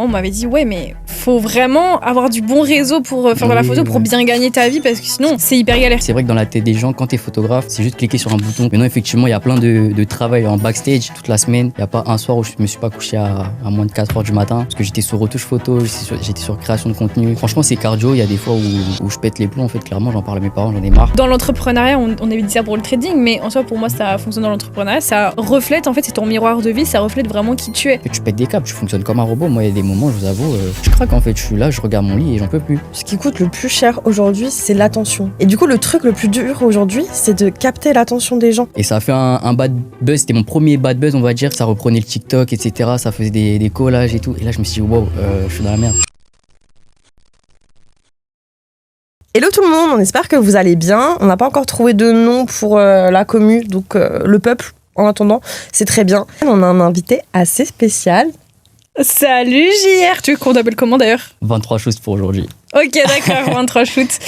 moi, on m'avait dit, ouais, mais faut vraiment avoir du bon réseau pour faire de la photo, pour bien gagner ta vie, parce que sinon, c'est hyper galère. C'est vrai que dans la tête des gens, quand t'es photographe, c'est juste cliquer sur un bouton. Mais non, effectivement, il y a plein de travail en backstage toute la semaine. Il n'y a pas un soir où je me suis pas couché à moins de 4h du matin, parce que j'étais sur retouche photo, j'étais sur création de contenu. Franchement, c'est cardio. Il y a des fois où je pète les plombs, en fait, clairement, j'en parle à mes parents, j'en ai marre. Dans l'entrepreneuriat, on avait dit ça pour le trading, mais en soi, pour moi, ça fonctionne dans l'entrepreneuriat. Ça reflète, en fait, c'est ton miroir de vie, ça reflète vraiment qui tu es. Et tu pètes des câbles, tu fonctionnes comme un robot. Moi, il y a des moments, je vous avoue, je craque en fait. Je suis là, je regarde mon lit et j'en peux plus. Ce qui coûte le plus cher aujourd'hui, c'est l'attention. Et du coup, le truc le plus dur aujourd'hui, c'est de capter l'attention des gens. Et ça a fait un bad buzz, c'était mon premier bad buzz, on va dire. Ça reprenait le TikTok, etc. Ça faisait des collages et tout. Et là, je me suis dit, wow, je suis dans la merde. Hello tout le monde, on espère que vous allez bien. On n'a pas encore trouvé de nom pour la commu, donc le peuple, en attendant, c'est très bien. On a un invité assez spécial. Salut JR, tu veux qu'on t'appelle comment d'ailleurs ? 23 choses pour aujourd'hui. Ok, d'accord, 23 shoots.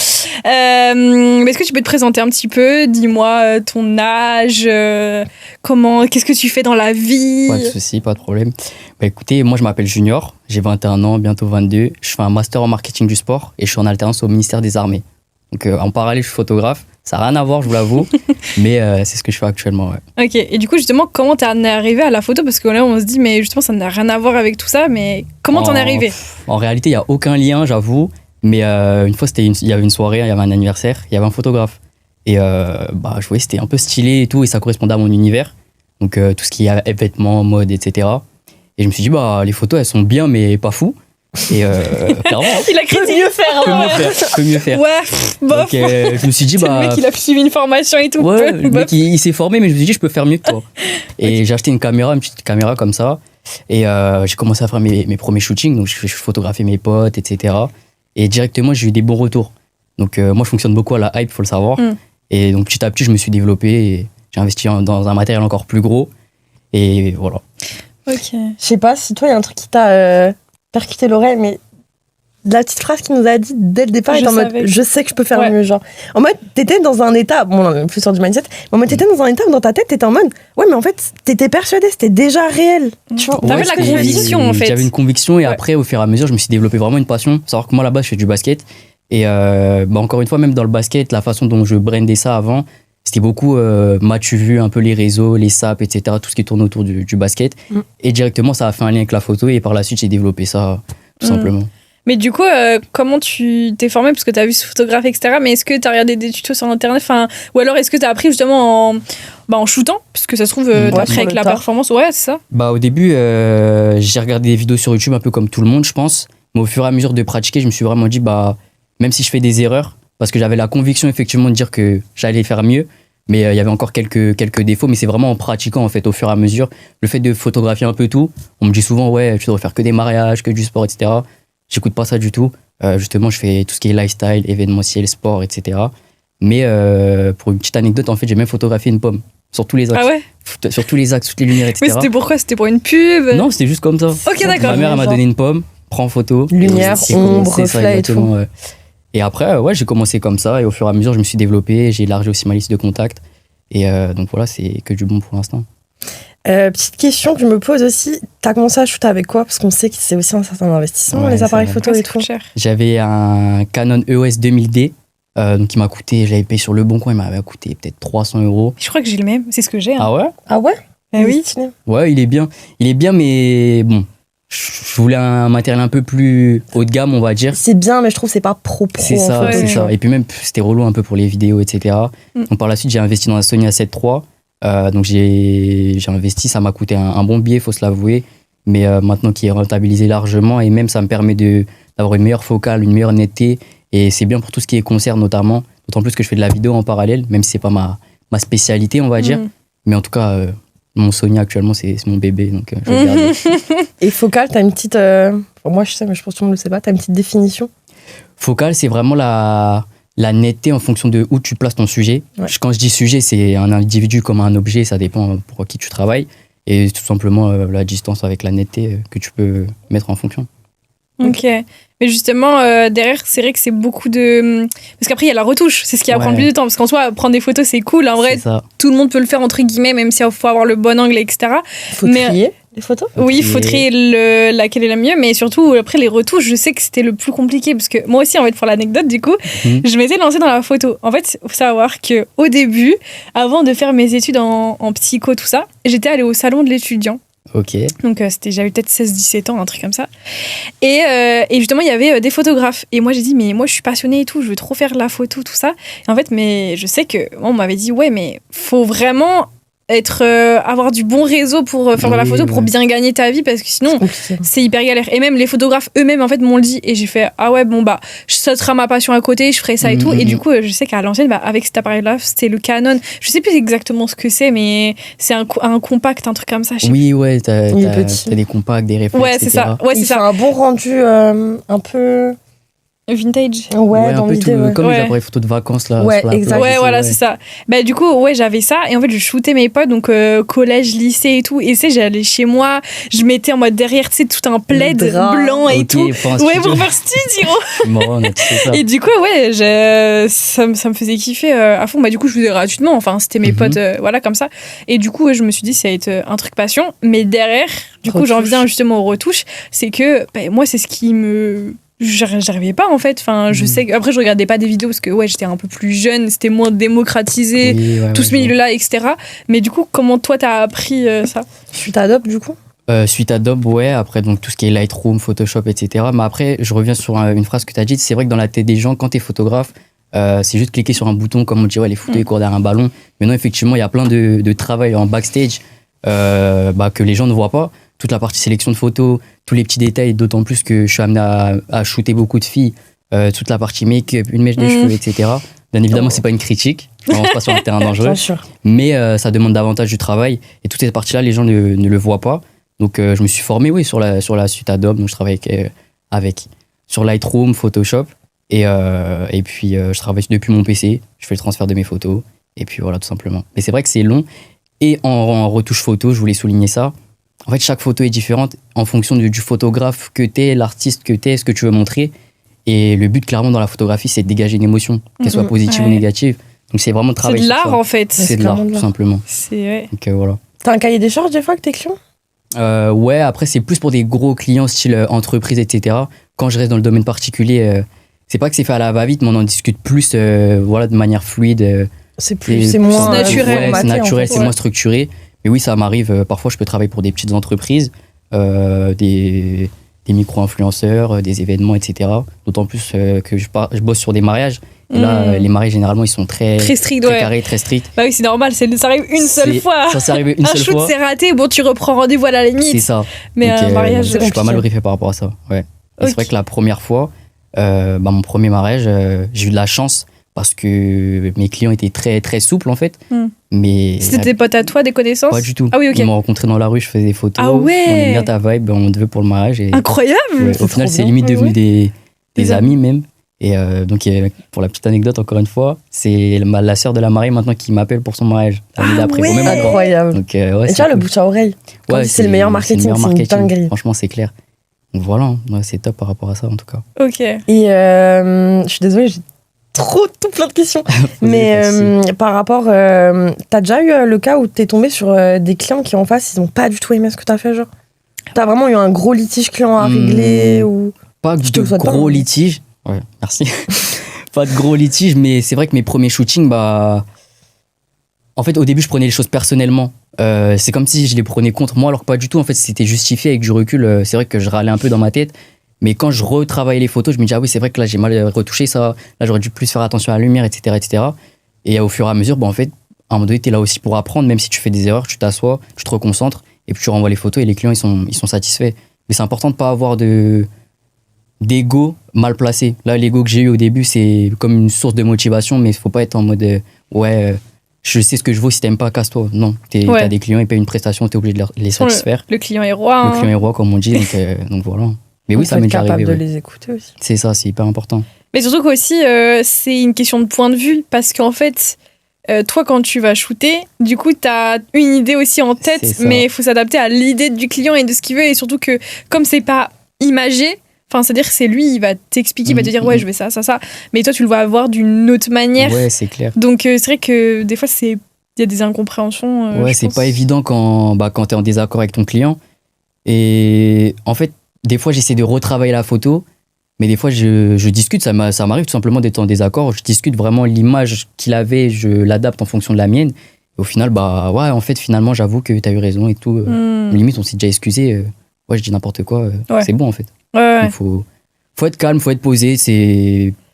Est-ce que tu peux te présenter un petit peu ? Dis-moi ton âge, qu'est-ce que tu fais dans la vie ? Pas de souci, pas de problème. Bah écoutez, moi je m'appelle Junior, j'ai 21 ans, bientôt 22. Je fais un master en marketing du sport et je suis en alternance au ministère des Armées. Donc en parallèle, je suis photographe. Ça n'a rien à voir, je vous l'avoue, mais c'est ce que je fais actuellement. Ouais. Ok, et du coup, justement, comment t'es arrivé à la photo ? Parce que là, on se dit, mais justement, ça n'a rien à voir avec tout ça, mais comment t'en es arrivé ? En réalité, il n'y a aucun lien, j'avoue. Mais une fois, il y avait une soirée, il y avait un anniversaire, il y avait un photographe. Et je voyais, c'était un peu stylé et tout, et ça correspondait à mon univers. Donc tout ce qui est vêtements, mode, etc. Et je me suis dit, les photos, elles sont bien, mais pas fou. Et clairement, il a critiqué. Peut mieux faire. Ouais, bof. Donc je me suis dit, c'est le mec, il a suivi une formation et tout. Ouais, le mec, il s'est formé, mais je me suis dit, je peux faire mieux que toi. Et j'ai acheté une petite caméra comme ça. Et j'ai commencé à faire mes premiers shootings. Donc je photographiais mes potes, etc. Et directement, j'ai eu des bons retours. Donc moi, je fonctionne beaucoup à la hype, il faut le savoir. Et donc petit à petit, je me suis développé et j'ai investi dans un matériel encore plus gros. Et voilà. Ok. Je sais pas si toi, il y a un truc qui t'a percuté l'oreille, mais la petite phrase qu'il nous a dit dès le départ est en mode je sais que je peux faire mieux, genre. En mode, t'étais dans un état, bon, on est plus sur du mindset, mais en mode, t'étais dans un état où dans ta tête, t'étais en mode, ouais, mais en fait, t'étais persuadé, c'était déjà réel. Tu vois, t'avais la conviction, en fait. J'avais une conviction et après, au fur et à mesure, je me suis développé vraiment une passion. Faut savoir que moi, là-bas, je fais du basket. Et encore une fois, même dans le basket, la façon dont je brandais ça avant, c'était beaucoup, m'as-tu vu un peu les réseaux, les saps, etc., tout ce qui tourne autour du basket. Et directement, ça a fait un lien avec la photo et par la suite, j'ai développé ça, tout simplement. Mais du coup, comment tu t'es formé ? Parce que t'as vu ce photographe, etc. Mais est-ce que t'as regardé des tutos sur Internet ? Ou alors, est-ce que t'as appris justement en shootant ? Parce que ça se trouve, t'as appris avec la performance. Ouais, c'est ça. Au début, j'ai regardé des vidéos sur YouTube un peu comme tout le monde, je pense. Mais au fur et à mesure de pratiquer, je me suis vraiment dit, même si je fais des erreurs, parce que j'avais la conviction effectivement de dire que j'allais faire mieux, mais il y avait encore quelques défauts, mais c'est vraiment en pratiquant en fait au fur et à mesure. Le fait de photographier un peu tout, on me dit souvent ouais, tu devrais faire que des mariages, que du sport, etc. J'écoute pas ça du tout. Justement, je fais tout ce qui est lifestyle, événementiel, sport, etc. Mais pour une petite anecdote, en fait, j'ai même photographié une pomme sur tous les axes. Ah ouais ? Sur tous les axes, toutes les lumières, etc. Mais c'était pourquoi ? C'était pour une pub ? Non, c'était juste comme ça. Ok, d'accord. Ma mère elle m'a donné une pomme, prends photo. Lumière, ombre, reflet et tout. Ouais. Et après, j'ai commencé comme ça et au fur et à mesure, je me suis développé, j'ai élargi aussi ma liste de contacts. Et donc voilà, c'est que du bon pour l'instant. Petite question que je me pose aussi, t'as commencé à shooter avec quoi ? Parce qu'on sait que c'est aussi un certain investissement, les appareils photo et tout. J'avais un Canon EOS 2000D, donc qui m'a coûté, j'avais payé sur Le Bon Coin, il m'avait coûté peut-être 300 €. Je crois que j'ai le même, c'est ce que j'ai. Hein. Ah ouais ? Ah ouais ? Oui. Ouais, il est bien, mais bon. Je voulais un matériel un peu plus haut de gamme, on va dire. C'est bien, mais je trouve que c'est pas pro. C'est ça, c'est ça. Et puis même, c'était relou un peu pour les vidéos, etc. Donc par la suite, j'ai investi dans un Sony A7 III. Donc j'ai investi, ça m'a coûté un bon billet, faut se l'avouer. Mais maintenant qui est rentabilisé largement, et même ça me permet d'avoir une meilleure focale, une meilleure netteté. Et c'est bien pour tout ce qui est concert notamment. D'autant plus que je fais de la vidéo en parallèle, même si c'est pas ma spécialité, on va dire. Mais en tout cas... mon Sony actuellement, c'est mon bébé, donc je vais le garder. Et focal, t'as une petite... moi, je sais, mais je pense que tout le monde ne le sait pas. T'as une petite définition ? Focal, c'est vraiment la netteté en fonction de où tu places ton sujet. Ouais. Quand je dis sujet, c'est un individu comme un objet, ça dépend pour qui tu travailles. Et tout simplement la distance avec la netteté que tu peux mettre en fonction. Ok. Mais justement, derrière, c'est vrai que c'est beaucoup de... Parce qu'après, il y a la retouche. C'est ce qui va prendre plus de temps. Parce qu'en soi, prendre des photos, c'est cool. En vrai, tout le monde peut le faire, entre guillemets, même s'il faut avoir le bon angle, etc. Faut trier. les photos? Oui, il faudrait laquelle est la mieux, mais surtout après les retouches, je sais que c'était le plus compliqué parce que moi aussi, en fait, pour l'anecdote, du coup, je m'étais lancée dans la photo. En fait, il faut savoir qu'au début, avant de faire mes études en psycho, tout ça, j'étais allée au salon de l'étudiant. Ok. Donc j'avais peut-être 16-17 ans, un truc comme ça. Et justement, il y avait des photographes. Et moi, j'ai dit, mais moi, je suis passionnée et tout, je veux trop faire la photo, tout ça. Et en fait, mais je sais que on m'avait dit, ouais, mais faut vraiment avoir du bon réseau pour faire de la photo, pour bien gagner ta vie, parce que sinon c'est hyper galère. Et même les photographes eux-mêmes en fait m'ont dit, et j'ai fait ah ouais bon bah ça sera ma passion à côté, je ferai ça et tout. Et du coup je sais qu'à l'ancienne avec cet appareil là c'était le Canon, je sais plus exactement ce que c'est, mais c'est un compact, un truc comme ça. Oui ouais, t'as des compacts, des réflexes, ouais c'est ça, ouais c'est ça, un bon rendu un peu vintage. Ouais, dans un peu tout, comme les appareils photos de vacances là. Ouais, exactement. Ouais, voilà, c'est ça. Bah, du coup, ouais, j'avais ça. Et en fait, je shootais mes potes, donc collège, lycée et tout. Et tu sais, j'allais chez moi, je mettais en mode derrière, tu sais, tout un plaid blanc et tout. Ouais, pour faire studio. Marrant, ça. Et du coup, ouais, ça me faisait kiffer à fond. Bah, du coup, je faisais gratuitement. Enfin, c'était mes potes, voilà, comme ça. Et du coup, je me suis dit, ça va être un truc passion. Mais derrière, du coup, j'en viens justement aux retouches. C'est que, bah, moi, c'est ce qui me. J'arrivais pas en fait, enfin je sais après je regardais pas des vidéos parce que ouais j'étais un peu plus jeune, c'était moins démocratisé, tout ce milieu là etc, mais du coup comment toi t'as appris ça? Suite Adobe du coup? Suite Adobe ouais, après donc tout ce qui est Lightroom, Photoshop etc, mais après je reviens sur une phrase que t'as dite, c'est vrai que dans la tête des gens quand t'es photographe c'est juste cliquer sur un bouton comme on dit ouais les photos ils courent derrière un ballon, mais non effectivement il y a plein de travail en backstage que les gens ne voient pas. Toute la partie sélection de photos, tous les petits détails, d'autant plus que je suis amené à shooter beaucoup de filles, toute la partie make-up, une mèche de cheveux, etc. Bien évidemment, c'est pas une critique, on ne se pas sur un terrain dangereux, mais ça demande davantage du travail et toutes ces parties-là, les gens ne le voient pas. Donc je me suis formé sur la suite Adobe, donc je travaille avec sur Lightroom, Photoshop et puis je travaille depuis mon PC, je fais le transfert de mes photos et puis voilà tout simplement. Mais c'est vrai que c'est long et en retouche photo, je voulais souligner ça. En fait, chaque photo est différente en fonction du photographe que t'es, l'artiste que t'es, ce que tu veux montrer. Et le but, clairement, dans la photographie, c'est de dégager une émotion, qu'elle soit positive ou négative. Donc, c'est vraiment de travailler sur ça. C'est de l'art, en fait. C'est de l'art, tout simplement. Donc, voilà. T'as un cahier des charges, des fois, avec tes clients? Ouais, après, c'est plus pour des gros clients, style entreprise, etc. Quand je reste dans le domaine particulier, c'est pas que c'est fait à la va-vite, mais on en discute plus de manière fluide. C'est moins naturel. Ouais, c'est naturel, c'est moins structuré. Mais oui, ça m'arrive. Parfois, je peux travailler pour des petites entreprises, des micro-influenceurs, des événements, etc. D'autant plus que je bosse sur des mariages. Et là, les mariages, généralement, ils sont très stricts, très carrés, très stricts. Bah oui, c'est normal. Ça arrive une seule fois. Ça arrive une seule fois. Un shoot, c'est raté. Bon, tu reprends rendez-vous à la limite. C'est ça. Mais un mariage, je suis pas mal briefé par rapport à ça. Ouais. C'est vrai que la première fois, mon premier mariage, j'ai eu de la chance. Parce que mes clients étaient très, très souples, en fait. Mais c'était des potes à toi, des connaissances? Pas du tout. Ah oui, ok. Ils m'ont rencontré dans la rue, je faisais des photos. Ah ouais. On aime bien ta vibe, on te veut pour le mariage. Et incroyable. Ouais, au final, c'est limite devenu des amis même. Et donc, pour la petite anecdote, encore une fois, c'est la sœur de la mariée maintenant qui m'appelle pour son mariage. Ouais, même incroyable. Donc, et tu vois, le bouche à oreille. Ouais, c'est le meilleur marketing, c'est une dinguerie. Franchement, c'est clair. Donc voilà, c'est top par rapport à ça, en tout cas. Ok. Et je suis désolée, j'ai tout plein de questions. Mais par rapport, t'as déjà eu le cas où t'es tombé sur des clients qui en face, ils ont pas du tout aimé ce que t'as fait, genre? T'as vraiment eu un gros litige client à régler ou... Pas de gros litige. Ouais, merci. Pas de gros litige, mais c'est vrai que mes premiers shootings, en fait, au début, je prenais les choses personnellement. C'est comme si je les prenais contre moi, alors que pas du tout. En fait, c'était justifié avec du recul. C'est vrai que je râlais un peu dans ma tête. Mais quand je retravaillais les photos, je me disais, ah oui, c'est vrai que là, j'ai mal retouché ça. Là, j'aurais dû plus faire attention à la lumière, etc., etc. Et au fur et à mesure, en fait, à un moment donné, t'es là aussi pour apprendre. Même si tu fais des erreurs, tu t'assois, tu te reconcentres, et puis tu renvoies les photos, et les clients, ils sont satisfaits. Mais c'est important de pas avoir d'ego mal placé. Là, l'ego que j'ai eu au début, c'est comme une source de motivation, mais il faut pas être en mode, je sais ce que je vaux, si t'aimes pas, casse-toi. Non, t'as des clients, ils payent une prestation, t'es obligé de les satisfaire. Le client est roi. Le client est roi, comme on dit, donc voilà. Mais oui, ça m'est déjà arrivé. Capable de les écouter aussi. C'est ça, c'est hyper important. Mais surtout qu'aussi, c'est une question de point de vue, parce qu'en fait, toi, quand tu vas shooter, du coup, t'as une idée aussi en tête, mais il faut s'adapter à l'idée du client et de ce qu'il veut, et surtout que, comme c'est pas imagé, c'est-à-dire que c'est lui, il va t'expliquer, il va te dire, ouais, je vais ça, mais toi, tu le vas avoir d'une autre manière. Ouais, c'est clair. Donc, c'est vrai que des fois, il y a des incompréhensions. Ouais, c'est pas évident quand t'es en désaccord avec ton client. Et en fait, des fois, j'essaie de retravailler la photo, mais des fois, je discute. Ça m'arrive tout simplement d'être en désaccord. Je discute vraiment l'image qu'il avait, je l'adapte en fonction de la mienne. Et au final, ouais, en fait, finalement, j'avoue que t'as eu raison et tout. Limite, on s'est déjà excusé. Ouais, je dis n'importe quoi. C'est bon, en fait. Ouais. Faut être calme, faut être posé.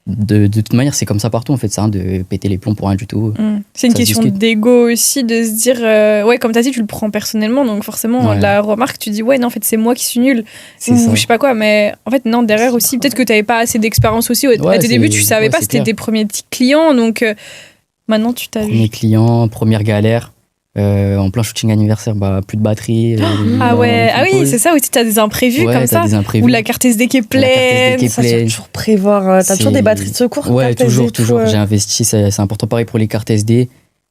De toute manière, c'est comme ça partout, en fait. C'est rien de péter les plombs pour rien du tout. C'est une question d'ego aussi, de se dire... ouais, comme t'as dit, tu le prends personnellement. Donc forcément, la remarque, tu dis, ouais, non, en fait, c'est moi qui suis nulle. Ou je sais pas quoi. Mais en fait, non, derrière aussi, peut-être que t'avais pas assez d'expérience aussi. À tes débuts, tu savais pas, c'était tes premiers petits clients. Donc maintenant, tu t'as vu. Premier client, première galère. En plein shooting anniversaire, plus de batterie. Oui, c'est ça aussi, t'as des imprévus comme ça. Ou la carte SD qui est pleine. Ça, tu dois toujours prévoir. T'as toujours des batteries de secours. Ouais, toujours. J'ai investi, c'est important pareil pour les cartes SD.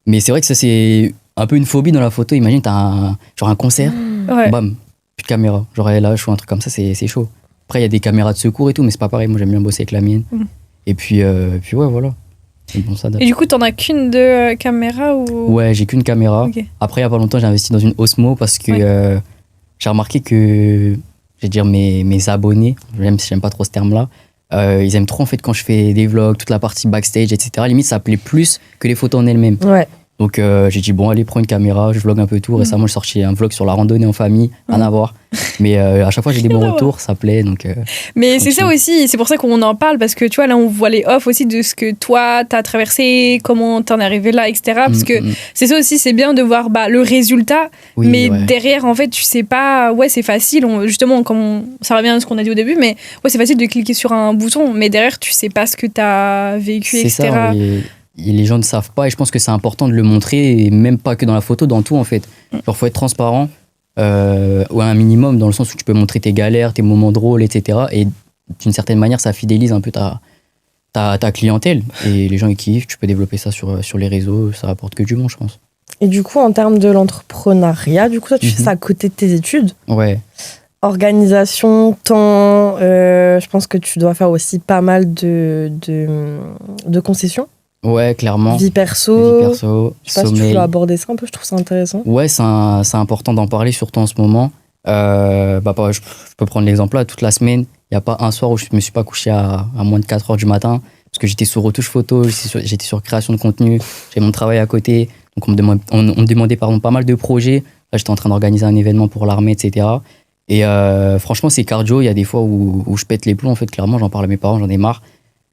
Mais c'est vrai que ça, c'est un peu une phobie dans la photo. Imagine, t'as un concert, bam, plus de caméra. Genre LH ou un truc comme ça, c'est chaud. Après, il y a des caméras de secours et tout, mais c'est pas pareil. Moi, j'aime bien bosser avec la mienne. Et puis ouais, voilà. Bon, et du coup, t'en as qu'une de caméra ou... Ouais, j'ai qu'une caméra. Okay. Après, il y a pas longtemps, j'ai investi dans une Osmo parce que j'ai remarqué que, je vais dire, mes abonnés, même si j'aime pas trop ce terme-là, ils aiment trop en fait quand je fais des vlogs, toute la partie backstage, etc. Limite, ça plaît plus que les photos en elles-mêmes. Ouais. Donc j'ai dit, bon, allez, prends une caméra, je vlog un peu tout. Récemment, j'ai sorti un vlog sur la randonnée en famille, rien à voir. Mais à chaque fois, j'ai des bons retours, ça plaît. Donc, mais c'est ça aussi, c'est pour ça qu'on en parle, parce que tu vois, là, on voit les off aussi de ce que toi, t'as traversé, comment t'en es arrivé là, etc. Parce que c'est ça aussi, c'est bien de voir le résultat, mais derrière, en fait, tu sais pas, ouais, c'est facile, justement, ça revient à ce qu'on a dit au début, mais ouais, c'est facile de cliquer sur un bouton, mais derrière, tu sais pas ce que t'as vécu, etc. C'est ça, les gens ne savent pas et je pense que c'est important de le montrer et même pas que dans la photo, dans tout en fait. Genre faut être transparent ou un minimum dans le sens où tu peux montrer tes galères, tes moments drôles, etc. Et d'une certaine manière ça fidélise un peu ta clientèle et les gens ils kiffent, tu peux développer ça sur les réseaux, ça rapporte que du bon je pense. Et du coup en termes de l'entrepreneuriat, du coup toi tu fais ça à côté de tes études. Ouais. Organisation, temps, je pense que tu dois faire aussi pas mal de concessions. Ouais, clairement. Vie perso. Je sais pas si tu veux aborder ça un peu, je trouve ça intéressant. Ouais, c'est important d'en parler, surtout en ce moment. Je peux prendre l'exemple là, toute la semaine, il n'y a pas un soir où je me suis pas couché à moins de 4 heures du matin, parce que j'étais sur retouche photo, j'étais sur création de contenu, j'ai mon travail à côté, donc on me demandait pas mal de projets. Là, j'étais en train d'organiser un événement pour l'armée, etc. Et franchement, c'est cardio, il y a des fois où je pète les plombs, en fait, clairement, j'en parle à mes parents, j'en ai marre.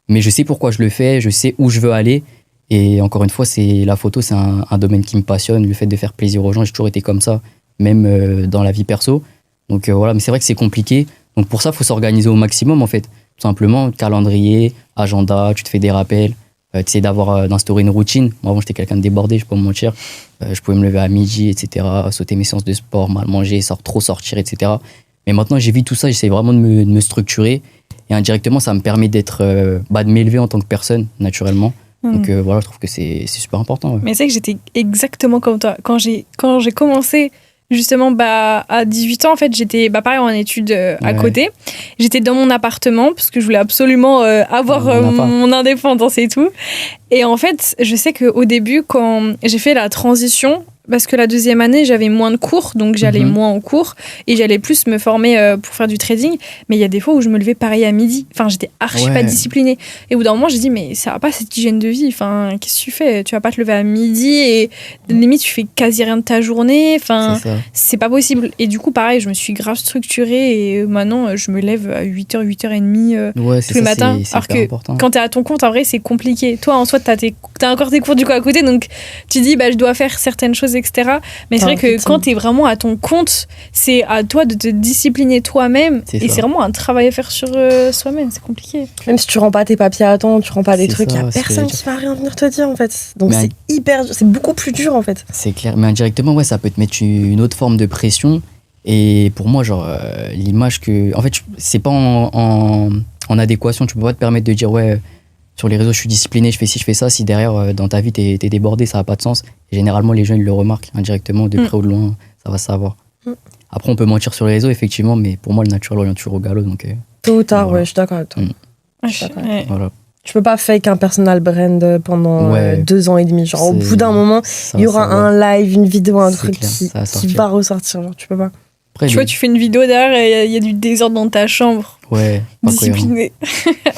Mais je sais pourquoi je le fais, je sais où je veux aller. Et encore une fois, la photo, c'est un domaine qui me passionne. Le fait de faire plaisir aux gens, j'ai toujours été comme ça, même dans la vie perso. Donc voilà, mais c'est vrai que c'est compliqué. Donc pour ça, il faut s'organiser au maximum, en fait. Tout simplement, calendrier, agenda, tu te fais des rappels. Tu essaies d'instaurer une routine. Moi, avant, j'étais quelqu'un de débordé, je peux pas me mentir. Je pouvais me lever à midi, etc., sauter mes séances de sport, mal manger, trop sortir, etc. Mais maintenant, j'évite tout ça, j'essaie vraiment de me structurer. Et indirectement, ça me permet de m'élever en tant que personne, naturellement. Donc voilà, je trouve que c'est super important. Ouais. Mais c'est que j'étais exactement comme toi. Quand j'ai commencé, justement, à 18 ans, en fait, j'étais pareil en études à côté. J'étais dans mon appartement, parce que je voulais absolument avoir mon indépendance et tout. Et en fait, je sais qu'au début, quand j'ai fait la transition, parce que la deuxième année, j'avais moins de cours, donc j'allais moins en cours et j'allais plus me former pour faire du trading. Mais il y a des fois où je me levais pareil à midi. Enfin, j'étais archi pas disciplinée. Et au bout d'un moment, j'ai dit, mais ça va pas cette hygiène de vie. Enfin, qu'est-ce que tu fais ? Tu vas pas te lever à midi et limite, tu fais quasi rien de ta journée. Enfin, c'est pas possible. Et du coup, pareil, je me suis grave structurée et maintenant, je me lève à 8h, 8h30 tous les matins. Alors que important. Quand t'es à ton compte, en vrai, c'est compliqué. Toi, en soi, t'as encore tes cours du coup à côté, donc tu dis, je dois faire certaines choses, etc. Mais c'est vrai que quand t'es vraiment à ton compte, c'est à toi de te discipliner toi-même. Et c'est vraiment un travail à faire sur soi-même, c'est compliqué. Même si tu rends pas tes papiers à temps, tu rends pas des trucs, il y a personne qui va rien venir te dire en fait. Donc c'est beaucoup plus dur en fait. C'est clair, mais indirectement, ça peut te mettre une autre forme de pression. Et pour moi, l'image que... En fait, c'est pas en adéquation, tu peux pas te permettre de dire sur les réseaux, je suis discipliné, je fais ci, je fais ça. Si derrière, dans ta vie, t'es débordé, ça n'a pas de sens. Et généralement, les gens, ils le remarquent indirectement, de près ou de loin, ça va se savoir. Après, on peut mentir sur les réseaux, effectivement, mais pour moi, le naturel orient toujours au galop. Donc, tôt ou tard, je suis d'accord avec toi. Voilà. Tu peux pas fake un personal brand pendant 2 ans et demi. Genre, au bout d'un moment, il y aura un live, une vidéo, un truc qui va ressortir. Genre, tu peux pas. Après, tu vois, tu fais une vidéo derrière et il y a du désordre dans ta chambre. Ouais, discipliné.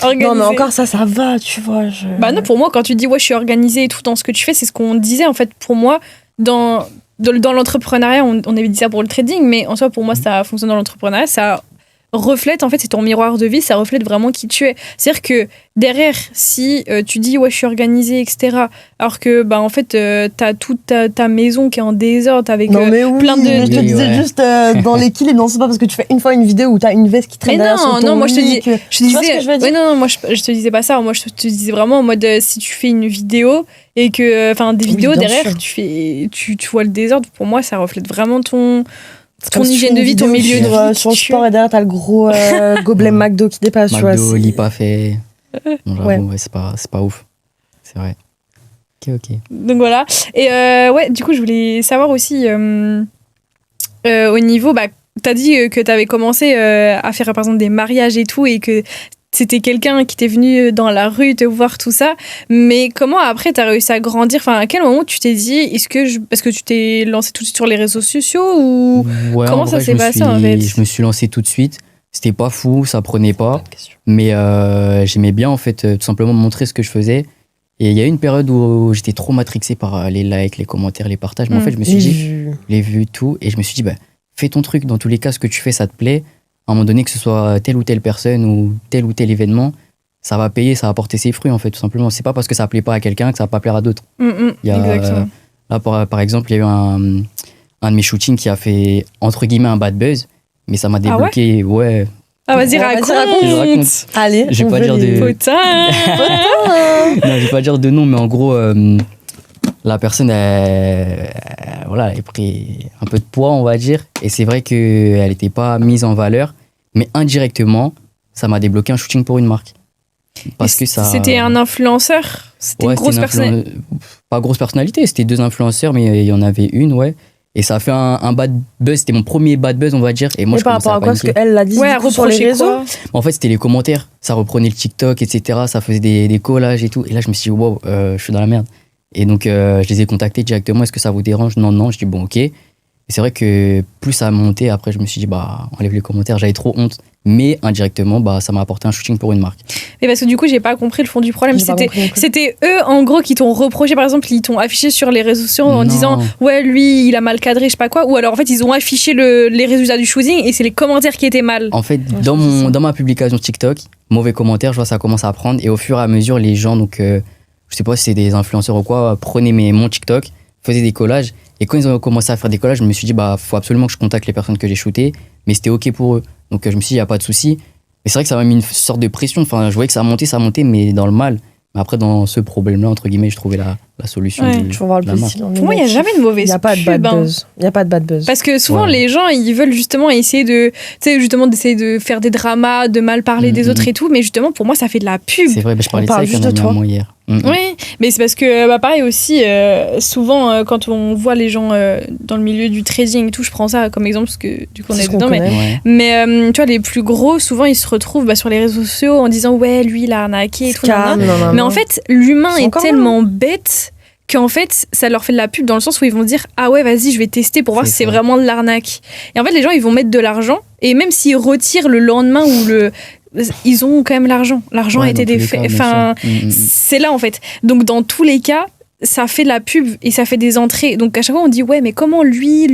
Non, mais encore ça va, tu vois. Bah non, pour moi, quand tu dis ouais, je suis organisée et tout dans ce que tu fais, c'est ce qu'on disait en fait. Pour moi, dans l'entrepreneuriat, on avait dit ça pour le trading, mais en soi, pour moi, ça fonctionne dans l'entrepreneuriat, ça reflète, en fait, c'est ton miroir de vie, ça reflète vraiment qui tu es. C'est-à-dire que derrière, si tu dis ouais, je suis organisée, etc., alors que bah en fait, t'as toute ta maison qui est en désordre avec plein de. Je te disais juste dans l'équilibre, non, c'est pas parce que tu fais une fois une vidéo où t'as une veste qui traîne derrière sur ton moi je te lit dis, je disais, ce que je veux dire non, moi je te disais pas ça. Moi je te disais vraiment en mode si tu fais une vidéo et que, enfin, des vidéos derrière, tu vois le désordre. Pour moi, ça reflète vraiment ton hygiène de vie, ton milieu de vie. Sur le sport et derrière, t'as le gros gobelet McDo qui dépasse. McDo, lit pas fait. Bon, c'est pas ouf. C'est vrai. Ok. Donc voilà. Et ouais, du coup, je voulais savoir aussi au niveau, bah, t'as dit que t'avais commencé à faire par exemple des mariages et tout, et que c'était quelqu'un qui t'est venu dans la rue te voir, tout ça. Mais comment après t'as réussi à grandir? Enfin, à quel moment tu t'es dit, parce que tu t'es lancé tout de suite sur les réseaux sociaux ou comment ça s'est passé en fait? Je me suis lancé tout de suite. C'était pas fou, ça prenait pas. Mais j'aimais bien en fait tout simplement montrer ce que je faisais. Et il y a eu une période où j'étais trop matrixé par les likes, les commentaires, les partages. Mais en fait, je me suis dit, les vues, tout. Et je me suis dit, bah, fais ton truc. Dans tous les cas, ce que tu fais, ça te plaît. À un moment donné, que ce soit telle ou telle personne ou tel événement, ça va payer, ça va porter ses fruits, en fait, tout simplement. C'est pas parce que ça plaît pas à quelqu'un que ça va pas plaire à d'autres. Exactement. Là, par exemple, il y a eu un de mes shootings qui a fait, entre guillemets, un bad buzz, mais ça m'a débloqué, ouais. Ah, vas-y, raconte. Allez, je vais pas dire de... Putain. Non, je vais pas dire de nom, mais en gros, la personne, elle a pris un peu de poids, on va dire. Et c'est vrai qu'elle n'était pas mise en valeur. Mais indirectement, ça m'a débloqué un shooting pour une marque. Parce que ça... C'était un influenceur? C'était une grosse personnalité? Pas grosse personnalité, c'était 2 influenceurs, mais il y en avait une, ouais. Et ça a fait un bad buzz, c'était mon premier bad buzz, on va dire. Et moi, par rapport à quoi? Parce qu'elle l'a dit sur les réseaux. En fait, c'était les commentaires. Ça reprenait le TikTok, etc. Ça faisait des collages et tout. Et là, je me suis dit, wow, je suis dans la merde. Et donc, je les ai contactés directement. Est-ce que ça vous dérange? Non. Je dis, bon, ok. Et c'est vrai que plus ça a monté, après, je me suis dit, bah, enlève les commentaires. J'avais trop honte. Mais indirectement, bah, ça m'a apporté un shooting pour une marque. Mais parce que du coup, j'ai pas compris le fond du problème. C'était eux, en gros, qui t'ont reproché, par exemple, ils t'ont affiché sur les réseaux sociaux en disant, ouais, lui, il a mal cadré, je sais pas quoi. Ou alors, en fait, ils ont affiché les résultats du shooting et c'est les commentaires qui étaient mal. En fait, dans ma publication TikTok, mauvais commentaires, je vois ça commence à prendre. Et au fur et à mesure, les gens, donc, je sais pas si c'est des influenceurs ou quoi, prenaient mon TikTok, faisaient des collages. Et quand ils ont commencé à faire des collages, je me suis dit, bah, faut absolument que je contacte les personnes que j'ai shootées. Mais c'était OK pour eux. Donc, je me suis dit, il n'y a pas de souci. Mais c'est vrai que ça m'a mis une sorte de pression. Enfin, je voyais que ça montait, mais dans le mal. Mais après, dans ce problème-là, entre guillemets, je trouvais la solution. Toujours voir le positif. Pour moi, il n'y a jamais de mauvaise pub. Il n'y a pas de bad buzz. Il n'y a pas de bad buzz. Parce que souvent, les gens, ils veulent justement essayer d'essayer de faire des dramas, de mal parler des autres et tout. Mais justement, pour moi, ça fait de la pub. C'est vrai, je parlais de ça avec un ami à moi hier. Oui, mais c'est parce que, pareil aussi, souvent, quand on voit les gens dans le milieu du trading et tout, je prends ça comme exemple parce que du coup, on est dedans. Mais tu vois, les plus gros, souvent, ils se retrouvent sur les réseaux sociaux en disant, ouais, lui, il a arnaqué et tout. Mais en fait, l'humain est tellement bête qu'en fait, ça leur fait de la pub dans le sens où ils vont dire, ah ouais, vas-y, je vais tester pour voir si c'est vraiment de l'arnaque. Et en fait, les gens, ils vont mettre de l'argent et même s'ils retirent le lendemain ils ont quand même l'argent. L'argent a été fait. Enfin, c'est là en fait. Donc dans tous les cas, ça fait de la pub et ça fait des entrées. Donc à chaque fois on dit ouais, mais comment lui,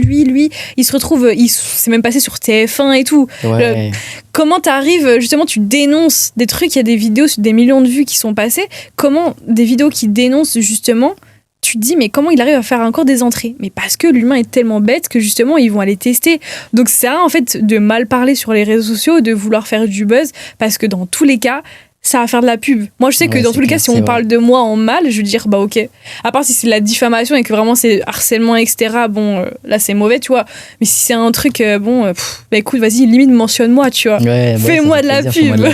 il se retrouve, c'est même passé sur TF1 et tout. Ouais. Comment t'arrives, justement, tu dénonces des trucs, il y a des vidéos sur des millions de vues qui sont passées. Comment des vidéos qui dénoncent justement, tu te dis mais comment il arrive à faire encore des entrées? Mais parce que l'humain est tellement bête que justement ils vont aller tester. Donc c'est ça en fait de mal parler sur les réseaux sociaux, de vouloir faire du buzz, parce que dans tous les cas ça va faire de la pub. Moi je sais que dans tous les cas si on parle de moi en mal, je veux dire bah ok. À part si c'est de la diffamation et que vraiment c'est harcèlement etc. Bon là c'est mauvais tu vois. Mais si c'est un truc bah écoute vas-y limite mentionne-moi tu vois. Fais-moi de la pub.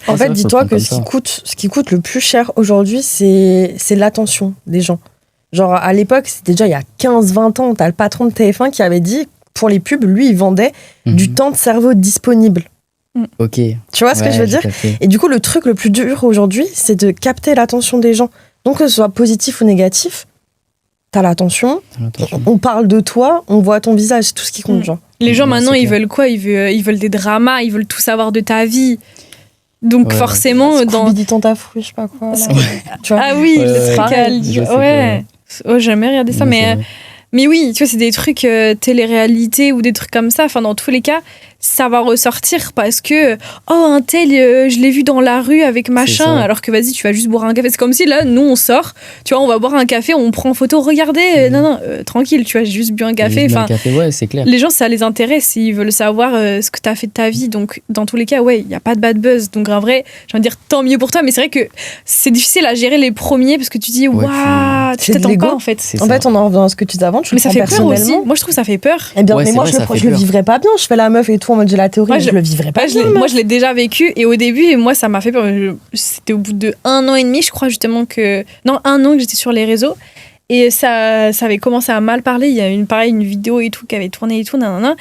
En fait dis-toi que ce qui coûte le plus cher aujourd'hui c'est l'attention des gens. Genre, à l'époque, c'était déjà il y a 15-20 ans, t'as le patron de TF1 qui avait dit, pour les pubs, lui, il vendait du temps de cerveau disponible. Ok. Tu vois ce que je veux dire? Et du coup, le truc le plus dur aujourd'hui, c'est de capter l'attention des gens. Donc, que ce soit positif ou négatif, t'as l'attention, on parle de toi, on voit ton visage, c'est tout ce qui compte, genre. Les gens maintenant, ils veulent quoi? Ils veulent des dramas, ils veulent tout savoir de ta vie. Donc forcément, dans dit ton taf, je sais pas quoi. Tu vois, ah oui, le truc ouais. Oh, j'ai jamais regardé ça, mais oui, tu vois, c'est des trucs télé-réalité ou des trucs comme ça. Enfin, dans tous les cas, ça va ressortir parce que un tel, je l'ai vu dans la rue avec machin, alors que vas-y, tu vas juste boire un café. C'est comme si là, nous, on sort, tu vois, on va boire un café, on prend en photo, regardez, non, tranquille, tu vois, j'ai juste bu un café. Enfin, ouais, c'est clair. Les gens, ça les intéresse, ils veulent savoir ce que tu as fait de ta vie. Donc, dans tous les cas, ouais, il n'y a pas de bad buzz. Donc, en vrai, j'ai envie de dire tant mieux pour toi, mais c'est vrai que c'est difficile à gérer les premiers parce que tu dis, waouh, tu t'attends pas en fait. En fait, on en revient dans ce que tu disais avant, mais ça fait peur aussi. Moi, je trouve que ça fait peur. Eh bien, mais moi, je le vivrais pas bien. Je fais la meuf et tout en mode j'ai la théorie, je le vivrais pas bien. Moi, je l'ai déjà vécu et au début, moi, ça m'a fait peur. C'était au bout de 1 an et demi, je crois, justement, non, 1 an que j'étais sur les réseaux et ça avait commencé à mal parler. Il y a une vidéo et tout qui avait tourné et tout, nanana.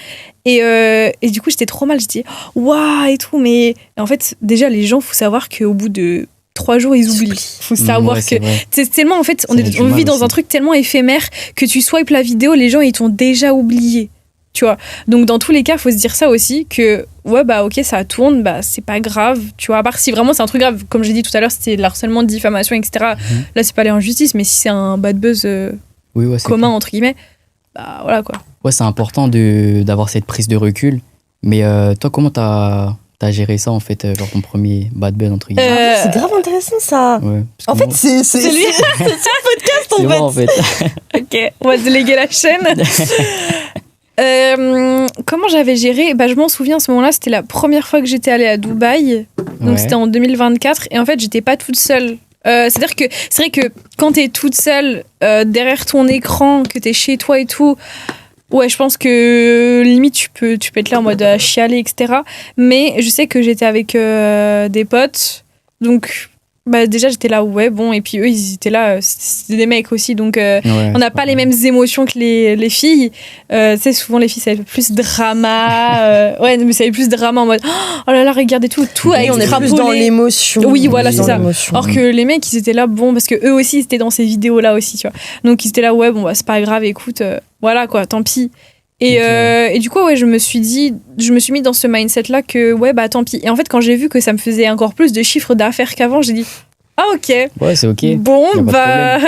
Et du coup, j'étais trop mal. Je dis, waouh et tout. Mais en fait, déjà, les gens, faut savoir qu'au bout de 3 jours, ils oublient. Faut savoir que c'est tellement, en fait, on vit dans un truc tellement éphémère que tu swipes la vidéo, les gens, ils t'ont déjà oublié. Tu vois, donc dans tous les cas, faut se dire ça aussi que ouais bah ok ça tourne, bah c'est pas grave, tu vois, à part si vraiment c'est un truc grave, comme j'ai dit tout à l'heure, c'était de l'harcèlement, de diffamation, etc. Là c'est pas aller en justice, mais si c'est un bad buzz commun entre guillemets, bah voilà quoi. Ouais, c'est important d'avoir cette prise de recul, mais toi comment t'as géré ça en fait, genre ton premier bad buzz entre guillemets? C'est grave intéressant ça. Ouais, en fait c'est lui, c'est son podcast en fait. Ok, on va déléguer la chaîne. Comment j'avais géré? Bah, je m'en souviens à ce moment-là, c'était la première fois que j'étais allée à Dubaï, donc c'était en 2024, et en fait j'étais pas toute seule. C'est-à-dire que c'est vrai que quand t'es toute seule derrière ton écran, que t'es chez toi et tout, ouais, je pense que limite tu peux être là en mode à chialer, etc. Mais je sais que j'étais avec des potes, donc bah déjà j'étais là, ouais bon, et puis eux ils étaient là, c'était des mecs aussi, donc on n'a pas les mêmes émotions que les filles. Tu sais, souvent les filles ça fait plus drama, ouais mais ça fait plus drama en mode oh là là regardez tout a on est plus dans l'émotion. Oui voilà c'est ça. Alors que les mecs ils étaient là bon parce que eux aussi ils étaient dans ces vidéos là aussi, tu vois, donc ils étaient là ouais bon bah c'est pas grave, écoute voilà quoi, tant pis. Et du coup, ouais, je me suis mis dans ce mindset-là que, ouais, bah tant pis. Et en fait, quand j'ai vu que ça me faisait encore plus de chiffres d'affaires qu'avant, j'ai dit, ah ok. Ouais, c'est ok. Bon, bah,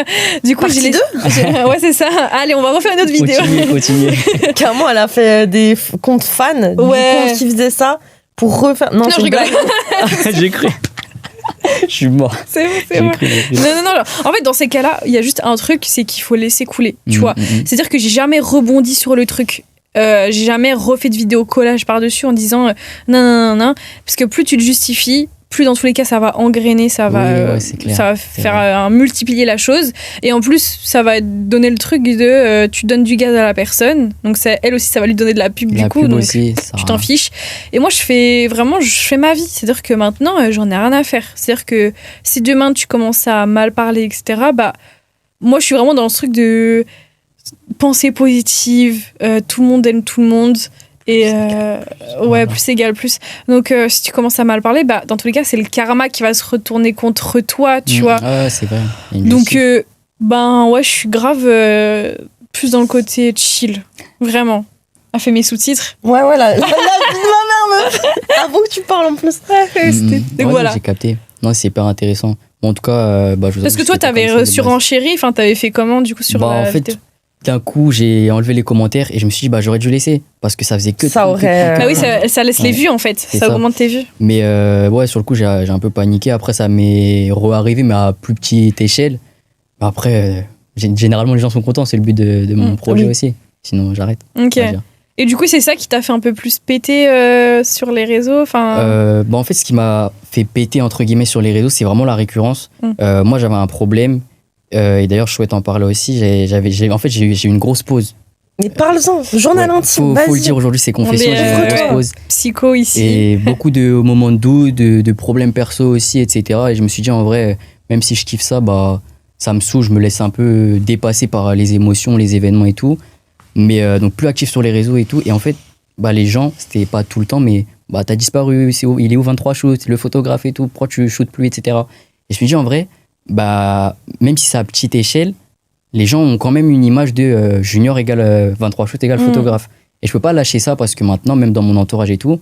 du coup, j'ai ouais, c'est ça. Allez, on va refaire une autre vidéo. Continue. Carrément, elle a fait des comptes fans, du compte qui faisait ça pour refaire. Non, je rigole. J'ai cru. Je suis mort. C'est bon. Non. En fait, dans ces cas-là, il y a juste un truc, c'est qu'il faut laisser couler, tu vois. C'est-à-dire que j'ai jamais rebondi sur le truc. J'ai jamais refait de vidéo collage par-dessus en disant non. Parce que plus tu te justifies, plus dans tous les cas ça va engrainer, ça va faire multiplier la chose, et en plus ça va donner le truc de tu donnes du gaz à la personne, donc elle aussi ça va lui donner de la pub du coup, donc aussi, tu t'en fiches. Et moi je fais ma vie, c'est-à-dire que maintenant j'en ai rien à faire, c'est-à-dire que si demain tu commences à mal parler etc, bah moi je suis vraiment dans ce truc de pensée positive, tout le monde aime tout le monde. Et plus égal, plus. Donc, si tu commences à mal parler, bah, dans tous les cas, c'est le karma qui va se retourner contre toi, tu vois. Ah, c'est vrai. Donc, je suis grave plus dans le côté chill. Vraiment. A fait mes sous-titres. Ouais, la vie de ma mère, meuf. Avant que tu parles en plus. Donc, voilà. J'ai capté. Non, c'est hyper intéressant. Bon, en tout cas, je vous Parce que toi, t'avais surenchéri, enfin, t'avais fait comment, du coup, sur la vidéo? D'un coup, j'ai enlevé les commentaires et je me suis dit, j'aurais dû laisser parce que ça faisait que ça aurait. Bah oui, ça laisse les vues en fait, ça augmente tes vues. Mais sur le coup, j'ai un peu paniqué. Après, ça m'est re-arrivé, mais à plus petite échelle. Après, généralement, les gens sont contents, c'est le but de mon projet aussi. Sinon, j'arrête. Ok. Et du coup, c'est ça qui t'a fait un peu plus péter sur les réseaux, en fait, ce qui m'a fait péter entre guillemets sur les réseaux, c'est vraiment la récurrence. Moi, j'avais un problème. Et d'ailleurs, je souhaite en parler aussi. J'ai eu une grosse pause. Mais parle-en, journal intime. Faut le dire aujourd'hui, c'est confession. J'ai eu une grosse pause. Psycho ici. Et beaucoup de moments de doute, de problèmes perso aussi, etc. Et je me suis dit, en vrai, même si je kiffe ça, bah, ça me saoule. Je me laisse un peu dépasser par les émotions, les événements et tout. Mais donc, plus actif sur les réseaux et tout. Et en fait, bah, les gens, c'était pas tout le temps, mais bah, t'as disparu. Il est où 23 shoots, le photographe et tout. Pourquoi tu shootes plus, etc. Et je me dis, en vrai, bah, même si c'est à petite échelle, les gens ont quand même une image de junior égale 23 shoots égale photographe. Et je peux pas lâcher ça parce que maintenant, même dans mon entourage et tout,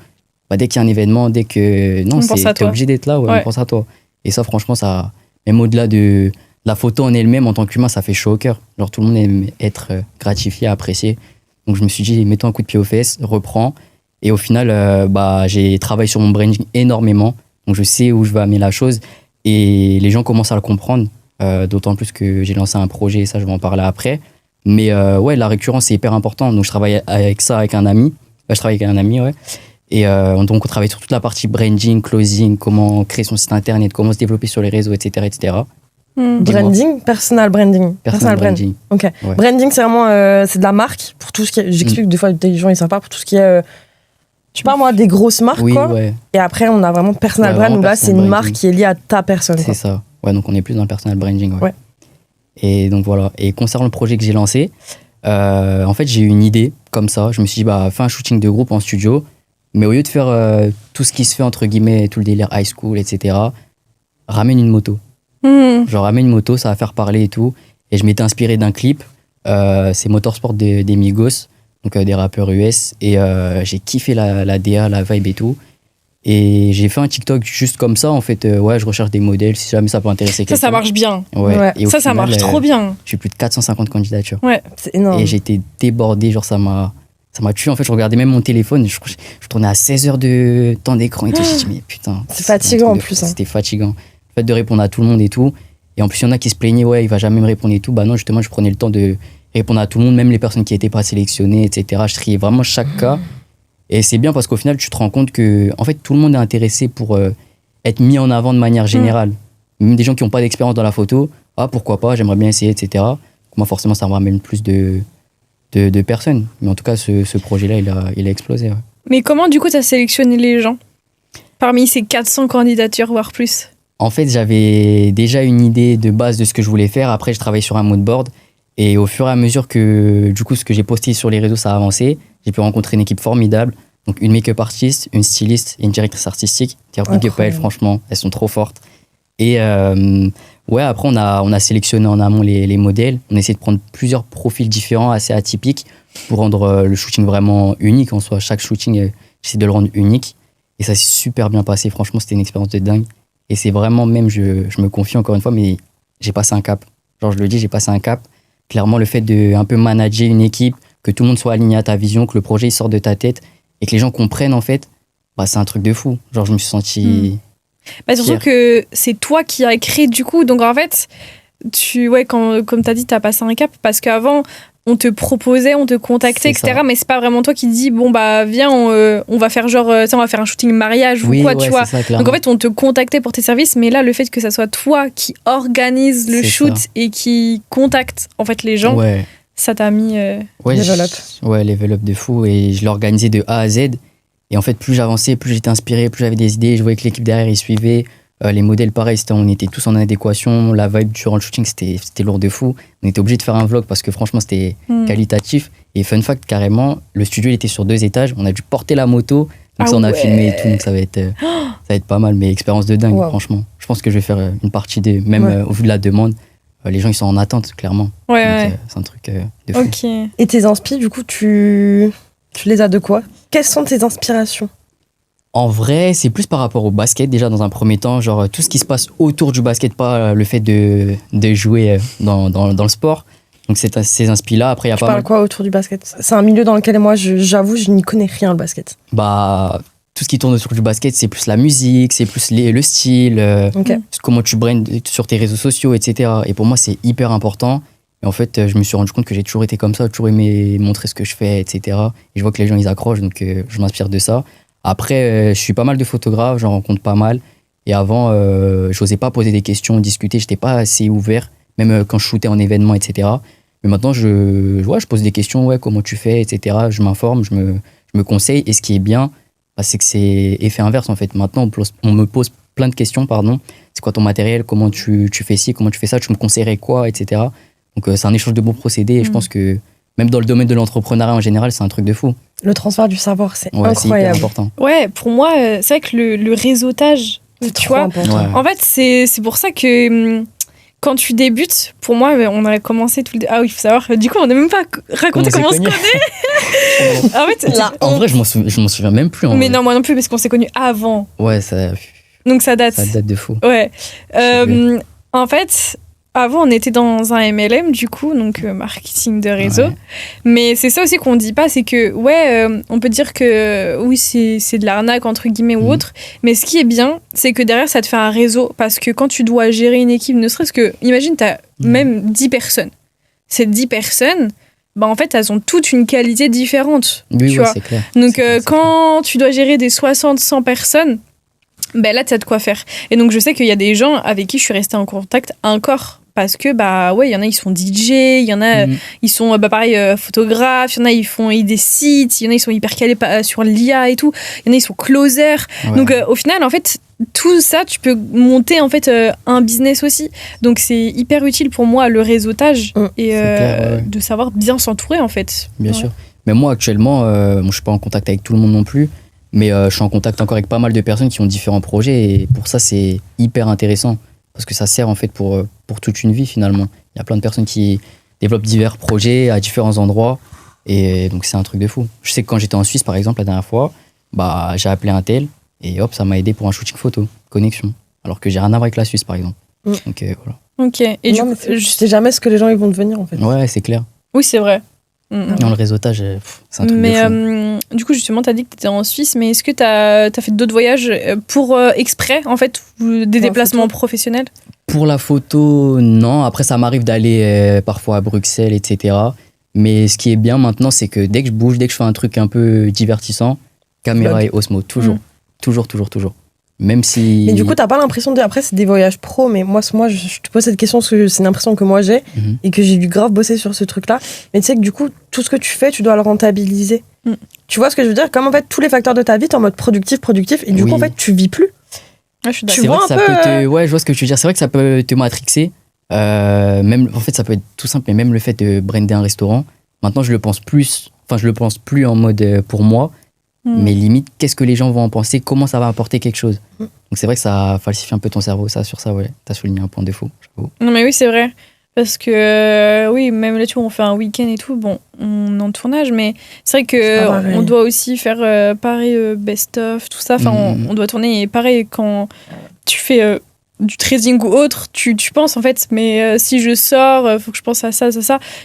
bah, dès qu'il y a un événement, dès que. Non, t'es obligé d'être là, on pense à toi. Et ça, franchement, ça, même au-delà de la photo en elle-même, en tant qu'humain, ça fait chaud au cœur. Genre, tout le monde aime être gratifié, apprécié. Donc, je me suis dit, mets-toi un coup de pied aux fesses, reprends. Et au final, j'ai travaillé sur mon branding énormément. Donc, je sais où je veux amener la chose. Et les gens commencent à le comprendre. D'autant plus que j'ai lancé un projet, et ça, je vais en parler après. Mais ouais, la récurrence, c'est hyper important. Donc, je travaille avec un ami. Je travaille avec un ami, ouais. Et donc, on travaille sur toute la partie branding, closing, comment créer son site internet, comment se développer sur les réseaux, etc. etc. Branding, personal branding. Personal branding. Ok. Ouais. Branding, c'est vraiment c'est de la marque pour tout ce qui est. J'explique des fois, des gens ils savent pas pour tout ce qui est. Je sais pas moi, des grosses marques quoi. Ouais. Et après, on a vraiment personal brand où là, c'est une marque qui est liée à ta personne. C'est ça. Ouais, donc on est plus dans le personal branding. Ouais. Et donc voilà. Et concernant le projet que j'ai lancé, en fait, j'ai eu une idée comme ça. Je me suis dit, fais un shooting de groupe en studio. Mais au lieu de faire tout ce qui se fait, entre guillemets, tout le délire high school, etc., ramène une moto. Genre, ramène une moto, ça va faire parler et tout. Et je m'étais inspiré d'un clip. C'est Motorsport des Migos, donc des rappeurs US. Et j'ai kiffé la DA, la vibe et tout. Et j'ai fait un TikTok juste comme ça. En fait, je recherche des modèles si jamais ça peut intéresser quelqu'un. Ça marche bien. Ouais. Et ça final, marche trop bien. J'ai plus de 450 candidatures. Ouais, c'est énorme. Et j'ai été débordé, genre ça m'a tué. En fait, je regardais même mon téléphone, je tournais à 16 heures de temps d'écran et tout. J'ai dit, mais putain. C'est fatigant en plus. C'était fatigant. Le fait de répondre à tout le monde et tout. Et en plus, il y en a qui se plaignaient, il va jamais me répondre et tout. Bah non, justement, je prenais le temps de répondre à tout le monde, même les personnes qui n'étaient pas sélectionnées, etc. Je triais vraiment chaque cas. Et c'est bien parce qu'au final, tu te rends compte que, en fait, tout le monde est intéressé pour être mis en avant de manière générale. Même des gens qui n'ont pas d'expérience dans la photo. Ah, pourquoi pas, j'aimerais bien essayer, etc. Moi, forcément, ça me ramène plus de personnes. Mais en tout cas, ce projet-là, il a explosé. Ouais. Mais comment, du coup, tu as sélectionné les gens parmi ces 400 candidatures, voire plus? En fait, j'avais déjà une idée de base de ce que je voulais faire. Après, je travaillais sur un mood board. Et au fur et à mesure que, du coup, ce que j'ai posté sur les réseaux, ça a avancé, j'ai pu rencontrer une équipe formidable. Donc, une make-up artiste, une styliste et une directrice artistique. Big up à elles, franchement, elles sont trop fortes. Et après, on a sélectionné en amont les modèles. On a essayé de prendre plusieurs profils différents, assez atypiques, pour rendre le shooting vraiment unique en soi. Chaque shooting, j'essaie de le rendre unique. Et ça s'est super bien passé. Franchement, c'était une expérience de dingue. Et c'est vraiment, même, je me confie encore une fois, mais j'ai passé un cap. Genre, je le dis, j'ai passé un cap. Clairement, le fait de un peu manager une équipe, que tout le monde soit aligné à ta vision, que le projet il sorte de ta tête et que les gens comprennent, en fait, c'est un truc de fou. Genre, je me suis senti... surtout que c'est toi qui as créé du coup. Donc, en fait, comme tu as dit, tu as passé un cap parce qu'avant, on te proposait, on te contactait, etc. Ça. Mais c'est pas vraiment toi qui dis, viens, on va faire genre, on va faire un shooting mariage ou quoi, tu vois. Ça, donc en fait, on te contactait pour tes services, mais là, le fait que ça soit toi qui organise le shoot et qui contacte en fait les gens, ça t'a mis level up. Level up de fou. Et je l'organisais de A à Z. Et en fait, plus j'avançais, plus j'étais inspiré, plus j'avais des idées. Je voyais que l'équipe derrière, ils suivaient. Les modèles, pareil, on était tous en adéquation. La vibe durant le shooting, c'était lourd de fou. On était obligé de faire un vlog parce que franchement, c'était qualitatif. Et fun fact, carrément, le studio, il était sur 2 étages. On a dû porter la moto. Donc ça, on a filmé et tout. Donc ça va être pas mal. Mais expérience de dingue, franchement. Je pense que je vais faire une partie même au vu de la demande. Les gens, ils sont en attente, clairement. Donc, c'est un truc de fou. Okay. Et tes inspi, du coup, tu les as de quoi? Quelles sont tes inspirations? En vrai, c'est plus par rapport au basket, déjà, dans un premier temps. Genre, tout ce qui se passe autour du basket, pas le fait de jouer dans le sport. Donc, c'est ces inspi-là. Après, il y a pas mal... quoi autour du basket? C'est un milieu dans lequel, moi, j'avoue, je n'y connais rien, le basket. Tout ce qui tourne autour du basket, c'est plus la musique, c'est plus le style, comment tu brandes sur tes réseaux sociaux, etc. Et pour moi, c'est hyper important. Et en fait, je me suis rendu compte que j'ai toujours été comme ça, toujours aimé montrer ce que je fais, etc. Et je vois que les gens, ils accrochent, donc je m'inspire de ça. Après, je suis pas mal de photographes, j'en rencontre pas mal. Et avant, j'osais pas poser des questions, discuter, j'étais pas assez ouvert, même quand je shootais en événement, etc. Mais maintenant, je pose des questions, comment tu fais, etc. Je m'informe, je me conseille. Et ce qui est bien, c'est que c'est effet inverse, en fait. Maintenant, on me pose plein de questions, C'est quoi ton matériel, comment tu fais ci, comment tu fais ça, tu me conseillerais quoi, etc. Donc, c'est un échange de bons procédés. Et je pense que même dans le domaine de l'entrepreneuriat en général, c'est un truc de fou. Le transfert du savoir, c'est incroyable. C'est hyper important. Ouais, pour moi, c'est vrai que le réseautage, tu vois, en fait, c'est pour ça que quand tu débutes, pour moi, on a commencé tout le... Ah oui, il faut savoir, du coup, on n'a même pas raconté comment on se connaît. En fait, en vrai, je m'en souviens même plus. Mais non, moi non plus, parce qu'on s'est connus avant. Ouais, ça... Donc ça date. Ça date de fou. Ouais. En fait... Avant, on était dans un MLM, du coup, donc marketing de réseau. Ouais. Mais c'est ça aussi qu'on dit pas, c'est que, on peut dire que, oui, c'est de l'arnaque, entre guillemets, ou autre. Mais ce qui est bien, c'est que derrière, ça te fait un réseau. Parce que quand tu dois gérer une équipe, ne serait-ce que, imagine, t'as même 10 personnes. Ces 10 personnes, en fait, elles ont toutes une qualité différente. Oui, tu vois. C'est clair. Donc, quand tu dois gérer des 60-100 personnes, là, tu as de quoi faire. Et donc, je sais qu'il y a des gens avec qui je suis restée en contact encore. Parce que, il y en a, ils sont DJ, il y en a, ils sont, pareil, photographes, il y en a, ils font des sites, il y en a, ils sont hyper calés sur l'IA et tout, il y en a, ils sont closers. Ouais. Donc, au final, en fait, tout ça, tu peux monter, en fait, un business aussi. Donc, c'est hyper utile pour moi, le réseautage et clair, de savoir bien s'entourer, en fait. Bien sûr. Mais moi, actuellement, je suis pas en contact avec tout le monde non plus, mais je suis en contact encore avec pas mal de personnes qui ont différents projets et pour ça, c'est hyper intéressant. Parce que ça sert en fait pour toute une vie finalement. Il y a plein de personnes qui développent divers projets à différents endroits et donc c'est un truc de fou. Je sais que quand j'étais en Suisse par exemple la dernière fois, j'ai appelé un tel et hop, ça m'a aidé pour un shooting photo, connexion. Alors que j'ai rien à voir avec la Suisse par exemple. Donc voilà. Ok. Et non, mais je sais jamais ce que les gens ils vont devenir en fait. Ouais, c'est clair. Oui, c'est vrai. Dans le réseautage, c'est un truc de fou. Du coup, justement, tu as dit que tu étais en Suisse, mais est-ce que tu as fait d'autres voyages pour exprès, en fait, ou des déplacements professionnels ? Pour la photo, non. Après, ça m'arrive d'aller parfois à Bruxelles, etc. Mais ce qui est bien maintenant, c'est que dès que je bouge, dès que je fais un truc un peu divertissant, caméra et Osmo, toujours. Toujours. Même si... Mais du coup, t'as pas l'impression de... Après, c'est des voyages pro, mais moi je te pose cette question parce que c'est une impression que moi j'ai et que j'ai dû grave bosser sur ce truc-là. Mais tu sais que du coup, tout ce que tu fais, tu dois le rentabiliser. Tu vois ce que je veux dire ? Comme en fait, tous les facteurs de ta vie, t'es en mode productif, et du coup, en fait, tu vis plus. Ouais, je suis d'accord. C'est vrai que ça peut te... Ouais, je vois ce que tu veux dire. C'est vrai que ça peut te matrixer. Même, en fait, ça peut être tout simple, mais même le fait de brander un restaurant, maintenant, je le pense plus en mode pour moi. Mais limite, qu'est-ce que les gens vont en penser ? Comment ça va apporter quelque chose ? Donc c'est vrai que ça falsifie un peu ton cerveau, ça, sur ça, ouais. T'as souligné un point de défaut, j'avoue. Non mais oui, c'est vrai. Parce que, oui, même là, tu vois, on fait un week-end et tout, bon, on est en tournage, mais c'est vrai qu'on doit aussi faire pareil, best-of, tout ça. Enfin, on doit tourner, et pareil, quand tu fais... du trading ou autre, tu penses en fait, mais si je sors, faut que je pense à ça.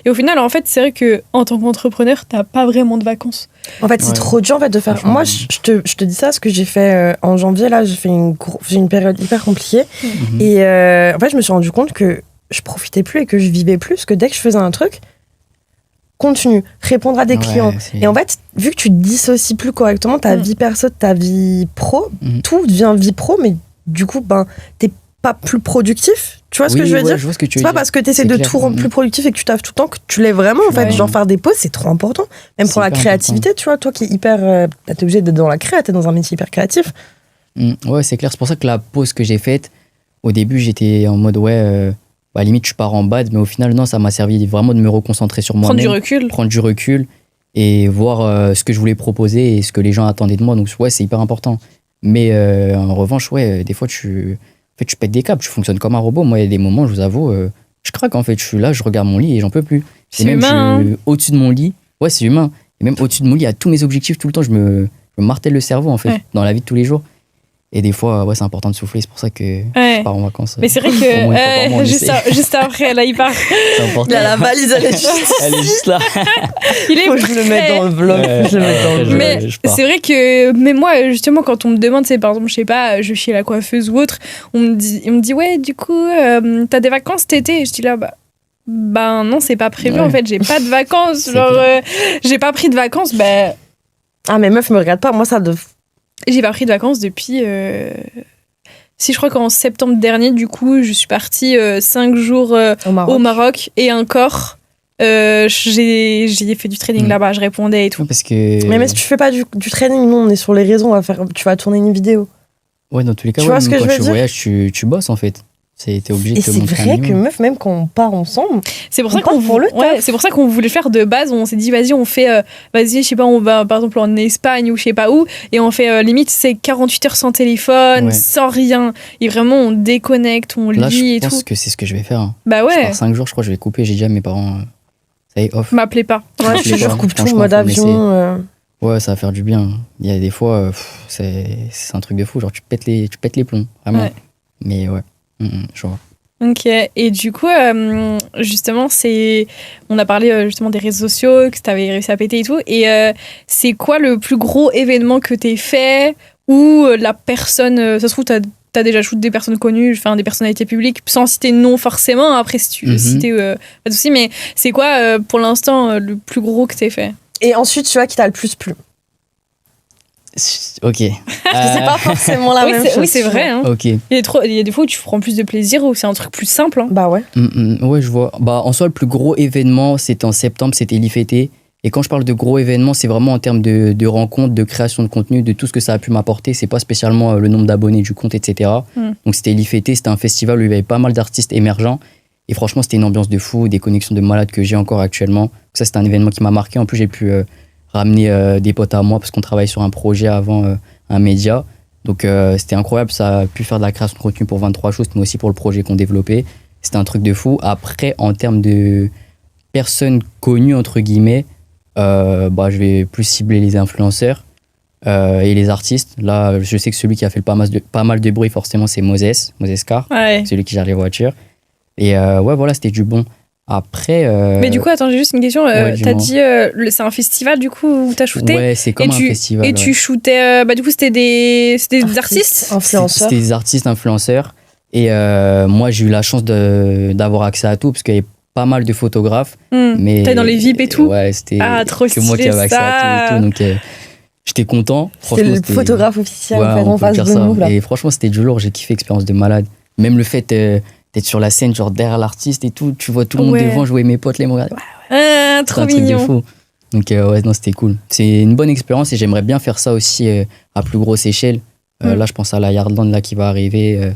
Et au final, en fait, c'est vrai qu'en tant qu'entrepreneur, t'as pas vraiment de vacances. En fait, c'est trop dur en fait, de faire. Moi, je te dis ça, ce que j'ai fait en janvier, là, j'ai fait une période hyper compliquée. Et en fait, je me suis rendu compte que je profitais plus et que je vivais plus, parce que dès que je faisais un truc, continue, répondre à des clients. Et en fait, vu que tu dissocies plus correctement ta vie perso de ta vie pro, tout devient vie pro, mais du coup, t'es pas plus productif. Tu vois ce que je veux dire ? C'est pas parce que t'essaies de tout rendre plus productif et que tu taffes tout le temps que tu l'es vraiment, en fait. Genre, faire des pauses, c'est trop important. Même pour la créativité, tu vois, toi qui es hyper... t'es obligé d'être dans la créa, t'es dans un métier hyper créatif. Ouais, c'est clair. C'est pour ça que la pause que j'ai faite, au début, j'étais en mode, limite, je pars en bad, mais au final, non, ça m'a servi vraiment de me reconcentrer sur moi-même. Prendre du recul et voir ce que je voulais proposer et ce que les gens attendaient de moi. Donc, ouais, c'est hyper important. Mais en revanche, des fois, tu pètes des câbles, tu fonctionnes comme un robot. Moi, il y a des moments, je vous avoue, je craque en fait. Je suis là, je regarde mon lit et j'en peux plus. C'est humain. Au-dessus de mon lit, ouais, c'est humain. Et même au-dessus de mon lit, il y a tous mes objectifs tout le temps. Je me martèle le cerveau en fait, dans la vie de tous les jours. Et des fois, c'est important de souffler. C'est pour ça que je pars en vacances. Mais c'est vrai que juste après, là, il part. C'est important. La valise, elle est juste là. Il est faut que je le mette dans le vlog. Mais c'est vrai que, mais moi, justement, quand on me demande, c'est par exemple, je sais pas, je vais chez la coiffeuse ou autre, on me dit ouais, du coup, t'as des vacances cet été ? Et je dis là, non, c'est pas prévu en fait. J'ai pas de vacances. Genre, j'ai pas pris de vacances. Ah, mais meuf, me regarde pas. Moi, ça de. J'ai pas pris de vacances depuis... Si je crois qu'en septembre dernier, du coup, je suis partie 5 jours au Maroc. Et encore, j'ai fait du trading là-bas, je répondais et tout. Parce que... Mais si tu fais pas du trading, nous, on est sur les réseaux, tu vas tourner une vidéo. Ouais, dans tous les cas, tu vois ce que quand je veux tu dire ? voyages, tu bosses en fait. T'es obligé de Et te c'est montrer. vrai que meuf, même quand on part ensemble, C'est pour ça part pour le taf. c'est pour ça qu'on voulait faire de base. On s'est dit, vas-y, on fait, vas-y, je sais pas, on va par exemple en Espagne ou je sais pas où, et on fait limite, c'est 48 heures sans téléphone, Ouais. sans rien. Et vraiment, on déconnecte, on Là, lit et je pense tout. que c'est ce que je vais faire. Hein. Bah Je ouais, pars 5 jours, je crois que je vais couper. J'ai dit à mes parents, ça y est, off. m'appelez pas. ouais, je te les jure, parents, coupe tout, franchement, mode faut me laisser. avion. Ouais, ça va faire du bien. Il y a des fois, c'est un truc de fou. Genre, tu pètes les plombs, vraiment. Ouais. Mais ouais, je vois. Ok, et du coup, justement, on a parlé justement des réseaux sociaux, que tu avais réussi à péter et tout. Et c'est quoi le plus gros événement que tu fait où la personne, ça se trouve, tu as déjà shooté des personnes connues, enfin des personnalités publiques, sans citer non forcément, après si tu citais, pas de souci, mais c'est quoi pour l'instant le plus gros que tu fait? Et ensuite, tu vois, qui t'a le plus plu. Ok. C'est pas forcément la même chose. Oui, c'est vrai. Hein. Ok. Il y a des fois où tu prends plus de plaisir, ou c'est un truc plus simple. Hein. Bah ouais. Ouais, je vois. Bah, en soi, le plus gros événement, c'était en septembre, c'était l'IFT. Et quand je parle de gros événements, c'est vraiment en termes de rencontres, de création de contenu, de tout ce que ça a pu m'apporter. C'est pas spécialement le nombre d'abonnés du compte, etc. Donc c'était l'IFT, c'était un festival où il y avait pas mal d'artistes émergents. Et franchement, c'était une ambiance de fou, des connexions de malades que j'ai encore actuellement. Ça, c'était un événement qui m'a marqué. En plus, j'ai pu ramener des potes à moi parce qu'on travaille sur un projet avant un média. Donc c'était incroyable, ça a pu faire de la création de contenu pour 23 choses, mais aussi pour le projet qu'on développait. C'était un truc de fou. Après, en termes de personnes connues, entre guillemets, je vais plus cibler les influenceurs et les artistes. Là, je sais que celui qui a fait pas mal de bruit, forcément, c'est Moses Car, Ouais. celui qui gère les voitures. Et ouais, voilà, c'était du bon. Après. Mais du coup, attends, j'ai juste une question. Ouais, t'as dit, c'est un festival du coup où t'as shooté? Ouais, c'est comme un festival. Et tu shootais, du coup, c'était des artistes? Influenceurs. C'était des artistes influenceurs. Et moi, j'ai eu la chance d'avoir accès à tout parce qu'il y avait pas mal de photographes. Mais t'es dans les VIP et tout? Ouais, c'était trop que moi qui avais accès à tout et tout. Donc j'étais content. C'était le photographe officiel ouais, en fait, en face de nous. Là. Et franchement, c'était du lourd. J'ai kiffé, expérience de malade. Même le fait d'être sur la scène, genre derrière l'artiste et tout, tu vois tout le monde devant, jouer mes potes, les me regarder. Trop un mignon. Truc de fou. Donc ouais, non, c'était cool. C'est une bonne expérience et j'aimerais bien faire ça aussi à plus grosse échelle. Là, je pense à la Yardland là, qui va arriver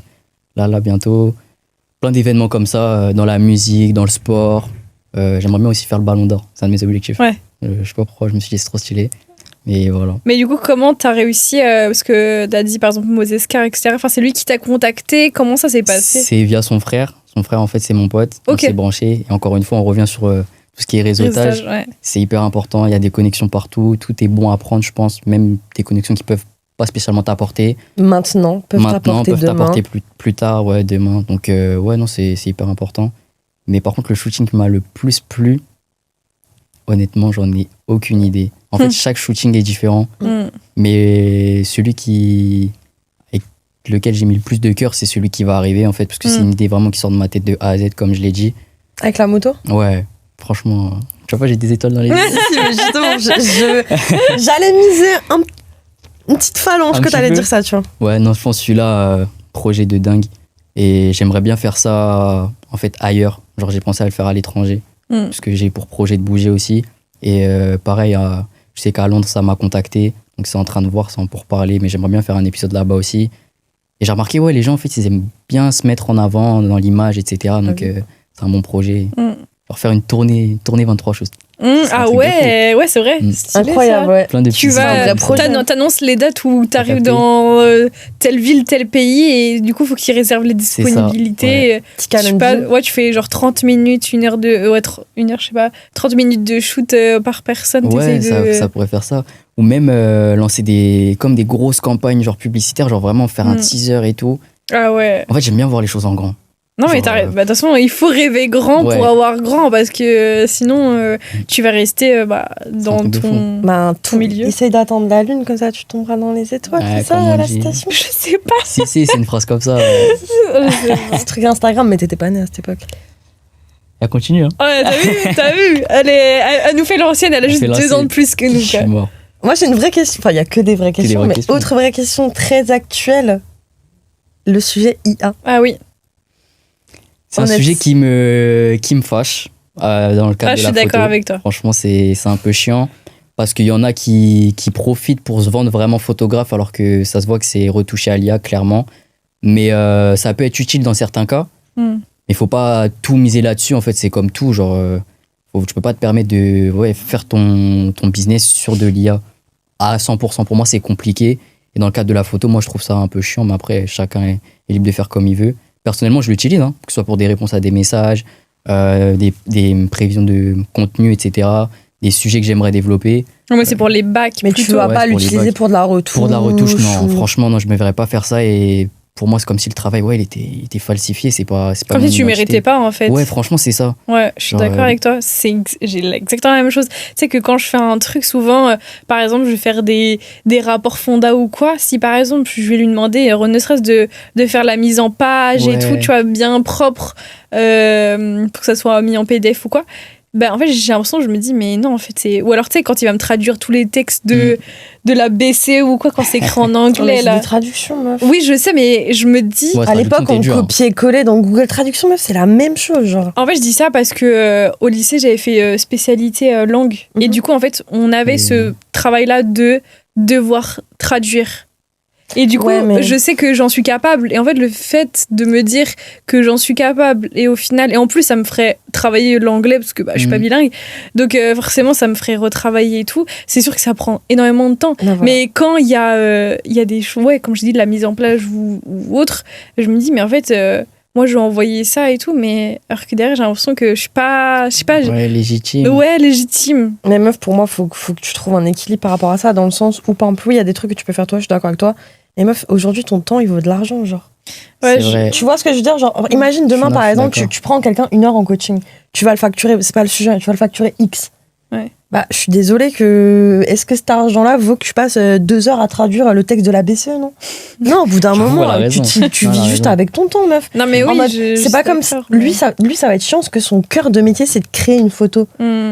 là bientôt. Plein d'événements comme ça dans la musique, dans le sport. J'aimerais bien aussi faire le Ballon d'Or. C'est un de mes objectifs. Ouais. Je sais pas pourquoi, je me suis dit c'est trop stylé. Mais voilà. Mais du coup, comment t'as réussi parce que t'as dit par exemple Moses Car, etc. Enfin, c'est lui qui t'a contacté. Comment ça s'est passé? C'est via son frère. Son frère, en fait, c'est mon pote. On s'est branché. Et encore une fois, on revient sur tout ce qui est réseautage. Ouais. C'est hyper important. Il y a des connexions partout. Tout est bon à prendre, je pense. Même des connexions qui peuvent pas spécialement t'apporter. Maintenant, peuvent t'apporter plus tard, ouais, demain. Donc, ouais, non, c'est hyper important. Mais par contre, le shooting qui m'a le plus plu, honnêtement, j'en ai aucune idée. En fait, chaque shooting est différent. Mais celui avec lequel j'ai mis le plus de cœur, c'est celui qui va arriver, en fait, parce que c'est une idée vraiment qui sort de ma tête de A à Z, comme je l'ai dit. Avec la moto? Ouais, franchement, tu vois pas, j'ai des étoiles dans les yeux. Justement, j'allais miser une petite phalange que t'allais dire ça, tu vois. Ouais, non, je pense celui-là, projet de dingue. Et j'aimerais bien faire ça, en fait, ailleurs. Genre, j'ai pensé à le faire à l'étranger, parce que j'ai pour projet de bouger aussi. Et pareil, je sais qu'à Londres, ça m'a contacté. Donc, c'est en train de voir, c'est en pourparler. Mais j'aimerais bien faire un épisode là-bas aussi. Et j'ai remarqué, ouais, les gens, en fait, ils aiment bien se mettre en avant dans l'image, etc. Donc, c'est un bon projet. Genre faire une tournée 23 choses. Ah ouais, c'est vrai. Stylé, incroyable, ça. ouais. Plein de Tu vas, t'annonces les dates où t'arrives dans telle ville, tel pays, et du coup, faut qu'ils réservent les disponibilités. Ça, ouais. Tu fais genre 30 minutes, 1 heure je sais pas, 30 minutes de shoot par personne. Ouais, ça pourrait faire ça. Ou même lancer des grosses campagnes genre publicitaires, genre vraiment faire un teaser et tout. Ah ouais. En fait, j'aime bien voir les choses en grand. Non, mais de toute façon, il faut rêver grand pour avoir grand, parce que sinon, tu vas rester dans ton milieu. Essaye d'attendre la lune, comme ça tu tomberas dans les étoiles, c'est ça, à la station? Je sais pas. Si, c'est une phrase comme ça. Ce truc Instagram, mais t'étais pas née à cette époque. Elle continue, hein. Ouais, t'as vu elle nous fait l'ancienne, elle a juste 2 ans de plus que nous. Je suis mort. Moi, j'ai une vraie question. Enfin, il y a que des vraies questions, mais autre vraie question très actuelle. Le sujet IA. Ah oui. C'est un sujet qui me fâche dans le cadre de la photo. Je suis d'accord avec toi. Franchement, c'est un peu chiant parce qu'il y en a qui profitent pour se vendre vraiment photographe alors que ça se voit que c'est retouché à l'IA, clairement. Mais ça peut être utile dans certains cas. Mais faut pas tout miser là-dessus, en fait, c'est comme tout, genre, tu peux pas te permettre de faire ton business sur de l'IA à 100%. Pour moi, c'est compliqué. Et dans le cadre de la photo, moi, je trouve ça un peu chiant, mais après, chacun est libre de faire comme il veut. Personnellement, je l'utilise, que ce soit pour des réponses à des messages, des prévisions de contenu, etc., des sujets que j'aimerais développer. Moi, c'est pour les bacs. Mais tu ne vas pas l'utiliser pour de la retouche. Pour de la retouche, non. Franchement, non, je ne me verrais pas faire ça. Et pour moi, c'est comme si le travail, il était falsifié. C'est pas comme si tu ne méritais pas, en fait. Ouais, franchement, c'est ça. Ouais, je suis d'accord avec toi. J'ai exactement la même chose. Tu sais que quand je fais un truc, souvent, par exemple, je vais faire des rapports fonda ou quoi. Si, par exemple, je vais lui demander, ne serait-ce de faire la mise en page et tout, tu vois, bien propre, pour que ça soit mis en PDF ou quoi. En fait, j'ai l'impression, je me dis, mais non, en fait, c'est. Ou alors, tu sais, quand il va me traduire tous les textes de la BC ou quoi, quand c'est écrit en anglais. C'est des traductions, meuf. Oui, je sais, mais je me dis. Ouais, à l'époque, on copiait-collait dans Google Traduction, meuf, c'est la même chose, genre. En fait, je dis ça parce que au lycée, j'avais fait spécialité langue. Et du coup, en fait, on avait ce travail-là de devoir traduire. Et du coup, je sais que j'en suis capable. Et en fait, le fait de me dire que j'en suis capable, et au final, et en plus, ça me ferait travailler l'anglais parce que je suis pas bilingue. Donc, forcément, ça me ferait retravailler et tout. C'est sûr que ça prend énormément de temps. Voilà. Mais quand il y a des choses, comme je dis, de la mise en place ou autre, je me dis, mais en fait, moi, je vais envoyer ça et tout. Mais alors que derrière, j'ai l'impression que je suis pas. Ouais, légitime. Ouais, légitime. Mais meuf, pour moi, faut que tu trouves un équilibre par rapport à ça, dans le sens où, par exemple, il y a des trucs que tu peux faire toi, je suis d'accord avec toi. Et meuf, aujourd'hui, ton temps, il vaut de l'argent, genre. Ouais, c'est vrai. Tu vois ce que je veux dire, genre, imagine demain, par exemple, tu prends quelqu'un 1 heure en coaching. Tu vas le facturer, c'est pas le sujet, tu vas le facturer X. Ouais. Je suis désolée que... Est-ce que cet argent-là vaut que je passe 2 heures à traduire le texte de la BCE, non? Non, au bout d'un moment, tu vis juste avec ton temps, meuf. Non, mais oui, c'est pas comme ça. Lui, ça va être chiant, parce que son cœur de métier, c'est de créer une photo.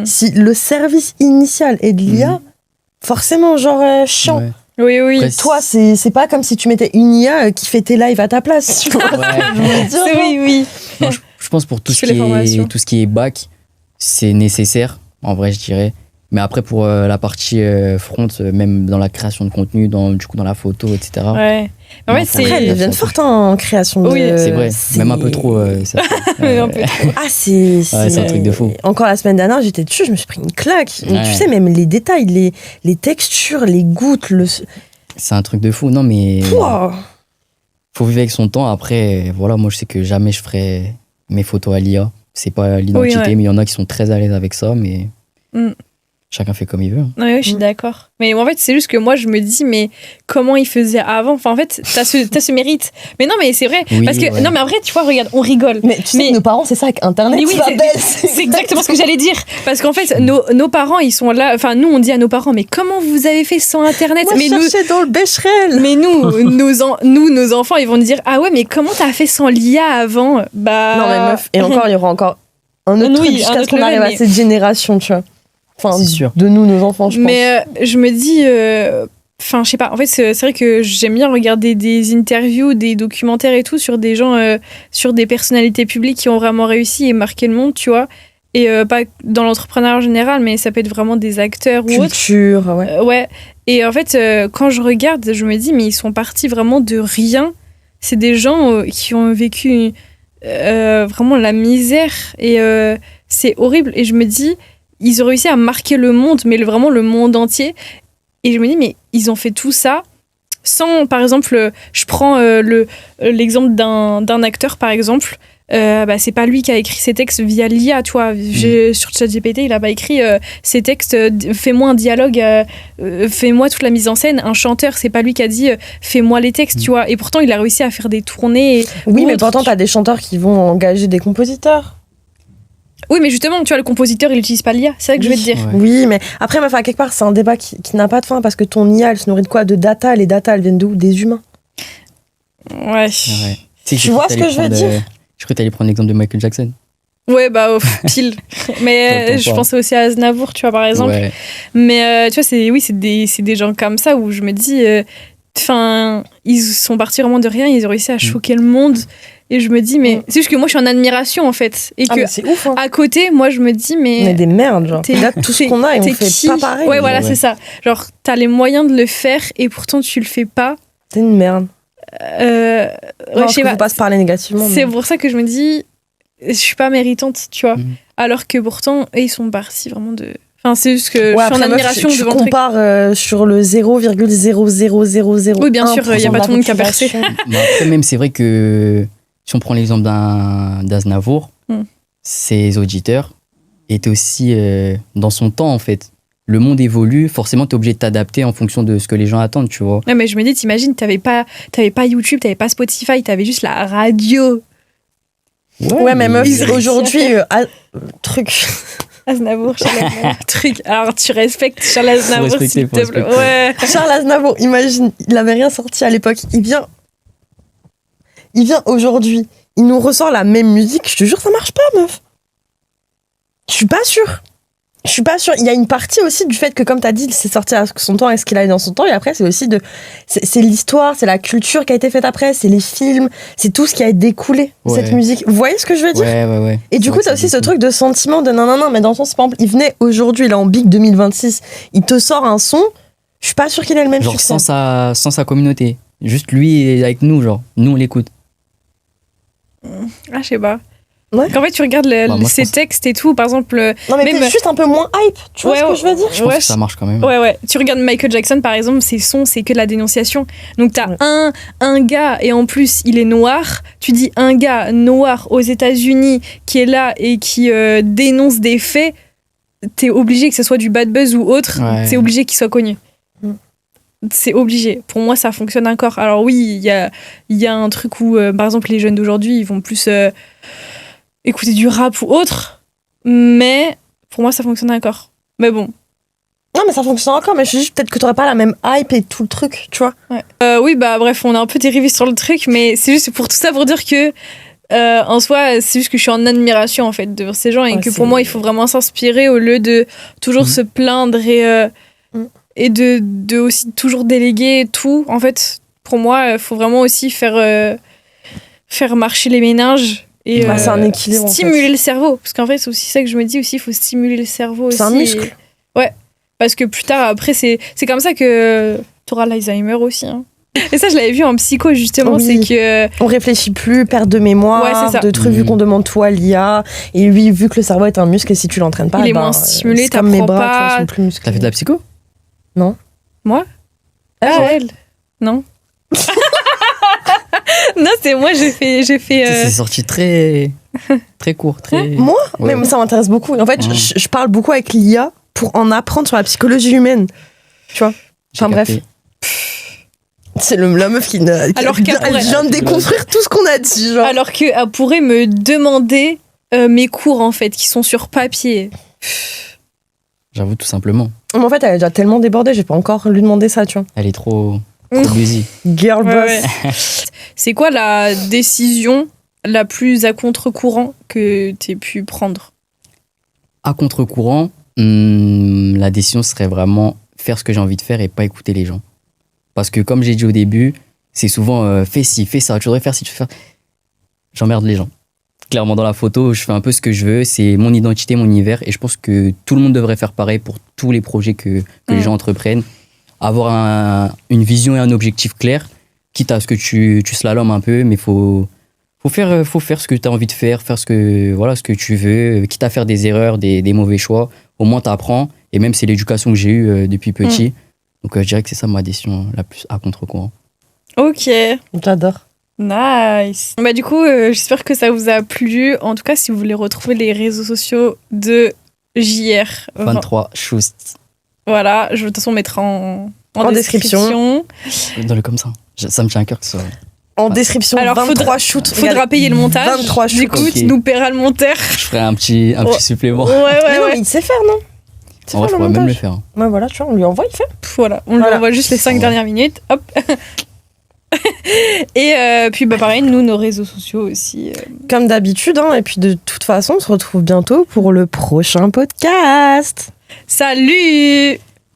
Si le service initial est de l'IA, forcément, genre, chiant. Ouais. Oui. Après, toi, c'est pas comme si tu mettais une IA qui fait tes lives à ta place. Tu vois oui. Non, je pense pour tout ce qui est bac, c'est nécessaire, en vrai, je dirais. Mais après, pour la partie front, même dans la création de contenu, dans la photo, etc. Ouais. En fait, elles deviennent fortes en création. Oui, c'est vrai. Même un peu trop. Un peu trop. Ah, c'est un truc de fou. Encore la semaine dernière, j'étais dessus, je me suis pris une claque. Ouais. Tu sais, même les détails, les textures, les gouttes. C'est un truc de fou. Non, mais. Wow. Faut vivre avec son temps. Après, voilà, moi, je sais que jamais je ferai mes photos à l'IA. C'est pas l'identité, mais il y en a qui sont très à l'aise avec ça. Mais. Chacun fait comme il veut. Oui, je suis d'accord. Mais en fait, c'est juste que moi, je me dis, mais comment ils faisaient avant? Enfin, en fait, t'as ce mérite. Mais non, mais c'est vrai. Oui, parce que, non, mais en vrai, tu vois, regarde, on rigole. Mais tu sais, nos parents, c'est ça avec Internet. Mais oui, c'est exactement ce que j'allais dire. Parce qu'en fait, nos parents, ils sont là. Enfin, nous, on dit à nos parents, mais comment vous avez fait sans Internet? Moi, mais je cherchais dans le Becherel. Mais nos enfants, ils vont nous dire, ah ouais, mais comment t'as fait sans l'IA avant? Non, mais meuf, et encore, il y aura encore un autre truc jusqu'à ce qu'on arrive à cette génération, tu vois. Enfin, c'est sûr. De nous, nos enfants, je pense. Mais je me dis, je sais pas. En fait, c'est vrai que j'aime bien regarder des interviews, des documentaires et tout sur des gens, sur des personnalités publiques qui ont vraiment réussi et marqué le monde, tu vois. Et pas dans l'entrepreneuriat en général, mais ça peut être vraiment des acteurs ou autres. Culture, ouais. Ouais. Et en fait, quand je regarde, je me dis, mais ils sont partis vraiment de rien. C'est des gens qui ont vécu vraiment la misère et c'est horrible. Et je me dis, ils ont réussi à marquer le monde, mais vraiment le monde entier. Et je me dis, mais ils ont fait tout ça sans, par exemple, je prends l'exemple d'un acteur, par exemple. C'est pas lui qui a écrit ses textes via l'IA, tu vois. Sur ChatGPT, il a pas écrit ses textes, fais-moi un dialogue, fais-moi toute la mise en scène. Un chanteur, c'est pas lui qui a dit fais-moi les textes, tu vois. Et pourtant, il a réussi à faire des tournées. Oui, mais pourtant, t'as des chanteurs qui vont engager des compositeurs. Oui, mais justement, tu vois, le compositeur, il n'utilise pas l'IA. C'est ça que je veux te dire. Ouais. Oui, mais après, quelque part, c'est un débat qui n'a pas de fin parce que ton IA, elle se nourrit de quoi? De data. Les data, elles viennent d'où? Des humains. Ouais. Tu vois ce que je veux dire? Je crois que t'allais prendre l'exemple de Michael Jackson. Ouais, pile. Mais je pensais aussi à Aznavour, tu vois, par exemple. Ouais. Mais tu vois, c'est des gens comme ça où je me dis... ils sont partis vraiment de rien, ils ont réussi à choquer le monde. Et je me dis, mais c'est juste que moi, je suis en admiration, en fait. Et que c'est ouf, hein. À côté, moi, je me dis, mais... On est des merdes, genre. Là, tout ce qu'on a, et on fait pas pareil. Ouais, voilà, c'est ça. Genre, t'as les moyens de le faire, et pourtant, tu le fais pas. T'es une merde. je sais pas se parler négativement. C'est pour ça que je me dis, je suis pas méritante, tu vois. Alors que pourtant, ils sont partis vraiment de. Enfin, c'est juste que je suis en admiration devant le truc. Tu compares sur le 0,00001. Oui, bien sûr, il n'y a pas tout le monde qui a percé. Après, même, c'est vrai que si on prend l'exemple d'Aznavour, ses auditeurs étaient aussi dans son temps, en fait. Le monde évolue, forcément, tu es obligé de t'adapter en fonction de ce que les gens attendent, tu vois. Ouais, mais je me dis, t'imagines, t'avais pas YouTube, t'avais pas Spotify, t'avais juste la radio. Ouais, mais meuf, aujourd'hui, truc. Aznavour, Charles Aznavour, truc. Alors, tu respectes Charles Aznavour, s'il te plaît. Ouais. Charles Aznavour, imagine, il avait rien sorti à l'époque. Il vient aujourd'hui. Il nous ressort la même musique. Je te jure, ça marche pas, meuf. Je suis pas sûre. Il y a une partie aussi du fait que, comme t'as dit, c'est sorti à son temps et ce qu'il a eu dans son temps. Et après, c'est aussi c'est l'histoire, c'est la culture qui a été faite après, c'est les films, c'est tout ce qui a découlé de cette musique. Vous voyez ce que je veux dire ? Ouais. Et du coup, t'as aussi ce truc de sentiment de non, mais dans le sens, par exemple, il venait aujourd'hui, là, en Big 2026, il te sort un son, je suis pas sûre qu'il ait le même succès. Sans sa communauté. Juste lui et avec nous, genre, nous on l'écoute. Je sais pas. Ouais. En fait, tu regardes ses textes et tout, par exemple. Non, mais même juste un peu moins hype, tu vois ce que je veux dire ? Je pense que ça marche quand même. Ouais. Tu regardes Michael Jackson, par exemple, ses sons, c'est que de la dénonciation. Donc, t'as un gars, et en plus, il est noir. Tu dis un gars noir aux États-Unis qui est là et qui dénonce des faits, t'es obligé, que ce soit du bad buzz ou autre, c'est obligé qu'il soit connu. C'est obligé. Pour moi, ça fonctionne encore. Alors, oui, il y a un truc où, par exemple, les jeunes d'aujourd'hui, ils vont plus. Écouter du rap ou autre, mais pour moi ça fonctionne encore. Mais bon. Non, mais ça fonctionne encore, mais je dis peut-être que t'aurais pas la même hype et tout le truc, tu vois. Ouais. Oui, bah bref, on a un peu dérivé sur le truc, mais c'est juste pour tout ça pour dire que en soi, c'est juste que je suis en admiration en fait de ces gens et que pour moi il faut vraiment s'inspirer au lieu de toujours se plaindre et de aussi toujours déléguer tout. En fait, pour moi, il faut vraiment aussi faire marcher les méninges. Et c'est un équilibre, stimuler le cerveau, parce qu'en fait c'est aussi ça que je me dis aussi, il faut stimuler le cerveau aussi. C'est un muscle. Ouais, parce que plus tard après c'est comme ça que t'auras l'Alzheimer aussi Et ça je l'avais vu en psycho justement, c'est que on réfléchit plus, perte de mémoire, de trucs vu qu'on demande tout à l'IA, et lui vu que le cerveau est un muscle et si tu l'entraînes pas, il est moins stimulé, t'apprends comme mes bras, pas. Tu vois, ils sont plus musclés. T'as fait de la psycho ? Non. Moi ? Elle non. Non, c'est moi, j'ai fait. C'est sorti très court. Moi mais ça m'intéresse beaucoup. En fait, je parle beaucoup avec l'IA pour en apprendre sur la psychologie humaine. Tu vois. Enfin bref. C'est la meuf qui vient de déconstruire tout ce qu'on a dit. Genre. Alors qu'elle pourrait me demander mes cours, en fait, qui sont sur papier. J'avoue, tout simplement. Mais en fait, elle est déjà tellement débordée, j'ai pas encore lui demander ça, tu vois. Elle est trop busy. Girl boss. C'est quoi la décision la plus à contre-courant que t'aies pu prendre ? À contre-courant, la décision serait vraiment faire ce que j'ai envie de faire et pas écouter les gens. Parce que comme j'ai dit au début, c'est souvent fais ci, fais ça, tu devrais faire ci, tu fais faire. J'emmerde les gens. Clairement, dans la photo, je fais un peu ce que je veux, c'est mon identité, mon univers, et je pense que tout le monde devrait faire pareil pour tous les projets que les gens entreprennent. Avoir une vision et un objectif clair, quitte à ce que tu slalomes un peu, mais faut faire ce que tu as envie de faire ce que tu veux, quitte à faire des erreurs, des mauvais choix, au moins tu apprends, et même c'est l'éducation que j'ai eue depuis petit. Donc je dirais que c'est ça ma décision la plus à contre-courant. Ok. J'adore. Nice. Bah du coup, j'espère que ça vous a plu. En tout cas, si vous voulez retrouver les réseaux sociaux de JR. 23 Schust. Voilà, je de toute façon mettre en description. Donne-le comme ça. Ça me tient à cœur que ça soit... En description, alors 23 shoots. Faudra payer le montage. 23 shoots. Du coup, tu nous paieras le monteur. Je ferai un petit supplément. Ouais. Non, mais il sait faire, non ? En vrai, je pourrais même le faire. Ouais, voilà, tu vois, on lui envoie, il fait. Voilà, on lui envoie juste les 5 dernières minutes. Hop. Et puis, pareil, nous, nos réseaux sociaux aussi. Comme d'habitude, et puis de toute façon, on se retrouve bientôt pour le prochain podcast. Salut!